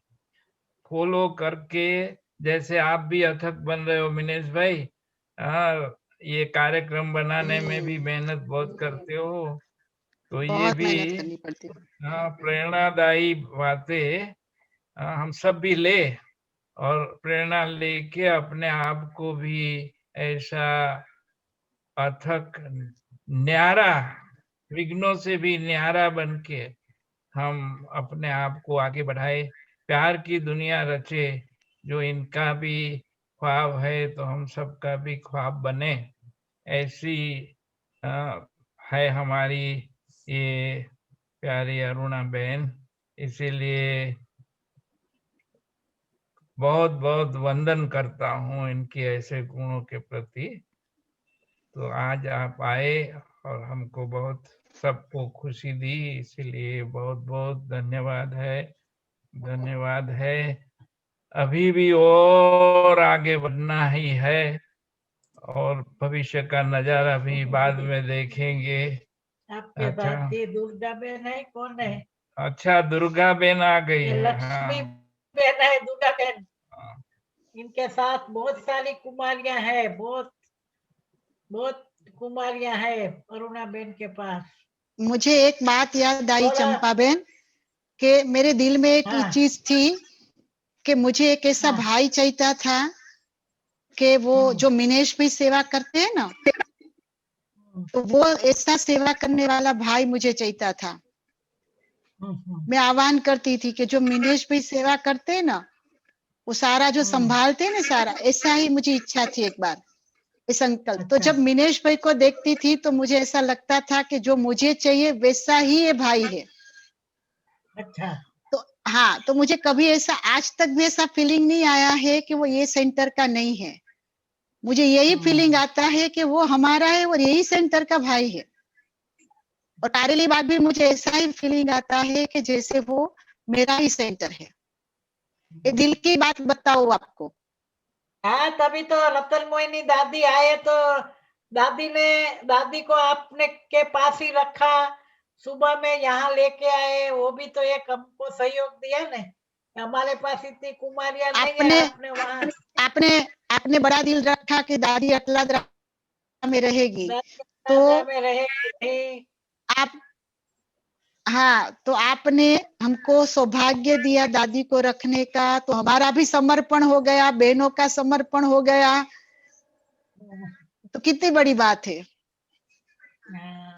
फॉलो करके, जैसे आप भी अथक बन रहे हो मिनेश भाई, ये कार्यक्रम बनाने में भी मेहनत बहुत करते हो, तो ये बहुत भी मेहनत करनी पड़ती है। प्रेरणादायी बातें हम सब भी ले और प्रेरणा लेके अपने आप को भी ऐसा अथक न्यारा, विघ्नों से भी न्यारा बन के हम अपने आप को आगे बढ़ाए, प्यार की दुनिया रचे, जो इनका भी ख्वाब है तो हम सबका भी ख्वाब बने, ऐसी है हमारी ये प्यारी अरुणा बहन। इसीलिए बहुत बहुत वंदन करता हूँ इनके ऐसे गुणों के प्रति। तो आज आप आए और हमको बहुत सबको खुशी दी, इसीलिए बहुत बहुत धन्यवाद है, धन्यवाद है। अभी भी और आगे बढ़ना ही है और भविष्य का नजारा भी बाद में देखेंगे। आपके अच्छा। दादी दुर्गा बहन है, कौन है? अच्छा, दुर्गा बहन आ गई ये है। लक्ष्मी बहन है, दुर्गा बहन। इनके साथ बहुत सारी कुमारियां हैं, बहुत बहुत कुमारियां हैं अरुणा बहन के पास। मुझे एक बात याद आई थोड़ा- चंपा बहन, कि मेरे दिल में एक हाँ। चीज थी कि मुझे एक ऐसा हाँ। भाई चाहिए था कि वो जो मिनेश भी सेवा करते हैं ना, तो वो ऐसा सेवा करने वाला भाई मुझे चाहिए था। मैं आह्वान करती थी कि जो मिनेश भी सेवा करते हैं ना, वो सारा जो संभालते हैं ना सारा, ऐसा ही मुझे इच्छा थी एक बार, इस अंकल। तो अच्छा। जब मिनेश भाई को देखती थी तो मुझे ऐसा लगता था कि जो मुझे चाहिए वैसा ही ये भाई है। अच्छा। तो हाँ, तो मुझे कभी ऐसा, आज तक भी ऐसा फीलिंग नहीं आया है कि वो ये सेंटर का नहीं है। मुझे यही फीलिंग आता है कि वो हमारा है और यही सेंटर का भाई है। और कारेली बाग भी मुझे ऐसा ही फीलिंग आता है कि जैसे वो मेरा ही सेंटर है। ये दिल की बात बताओ आपको। हाँ, तभी तो रतन मोहिनी दादी आए तो दादी को आपने के पास ही रखा, सुबह में यहाँ लेके आए, वो भी तो एक हमको सहयोग दिया ने। हमारे पास इतनी कुमारियां नहीं है, आपने वहाँ आपने बड़ा दिल रखा कि दादी अटलादरा में रहेगी, तो में रहेगी। आप, हाँ, तो आपने हमको सौभाग्य दिया दादी को रखने का, तो हमारा भी समर्पण हो गया, बहनों का समर्पण हो गया, तो कितनी बड़ी बात है।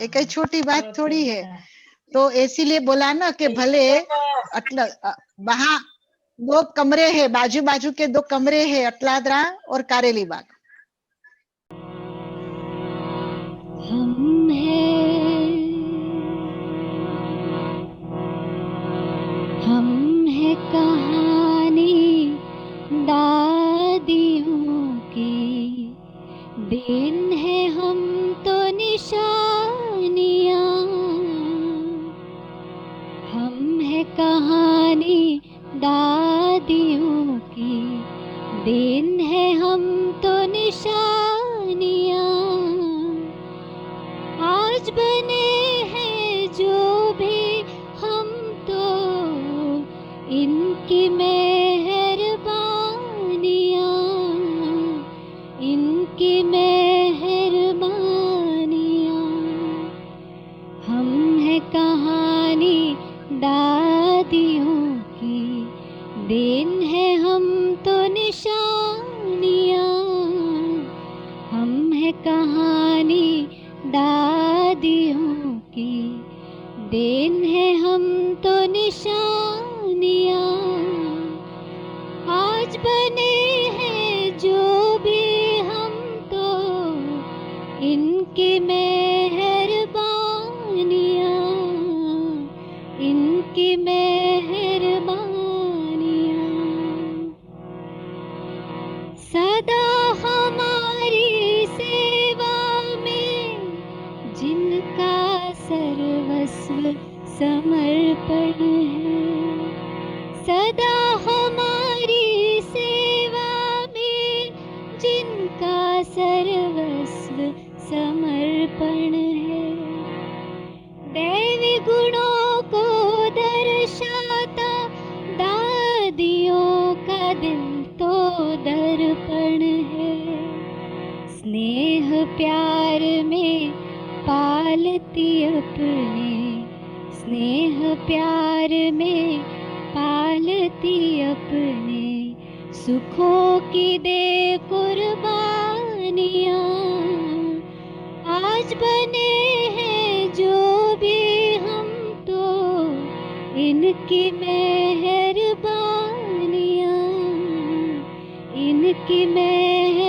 एक ही छोटी बात थोड़ी है। तो इसीलिए बोला ना कि भले वहां 2 कमरे हैं, बाजू बाजू के 2 कमरे हैं, अटलादरा और कारेली बाग। हम है कहानी दादियों की, दिन है हम तो निशानियाँ। हम है कहानी दादियों की, दिन है हम तो निशानियाँ। आज बने हैं जो भी हम तो इनकी मेहरबानियाँ, इनकी मेहरबानियाँ। हम है कहानी दादियों की, दिन है हम तो निशानियाँ। हम है कहानी दादियों की, दिन है हम तो निशानियाँ। आज बने हैं जो भी हम तो इनकी मेहरबानियाँ, इनकी मेहरबानियाँ। सदा हमारी सेवा में जिनका सर्वस्व समर्पण है, सदा हमारी सेवा में जिनका सर्वस्व समर्पण है। दैवी गुणों को दर्शाता दादियों का दिल तो दर्पण है। स्नेह प्यार में पालती अपने, स्नेह प्यार में पालती अपने, सुखों की दे कुर्बानियाँ। आज बने हैं जो भी हम तो इनकी मेहरबानियाँ, इनकी मेहरबानियाँ।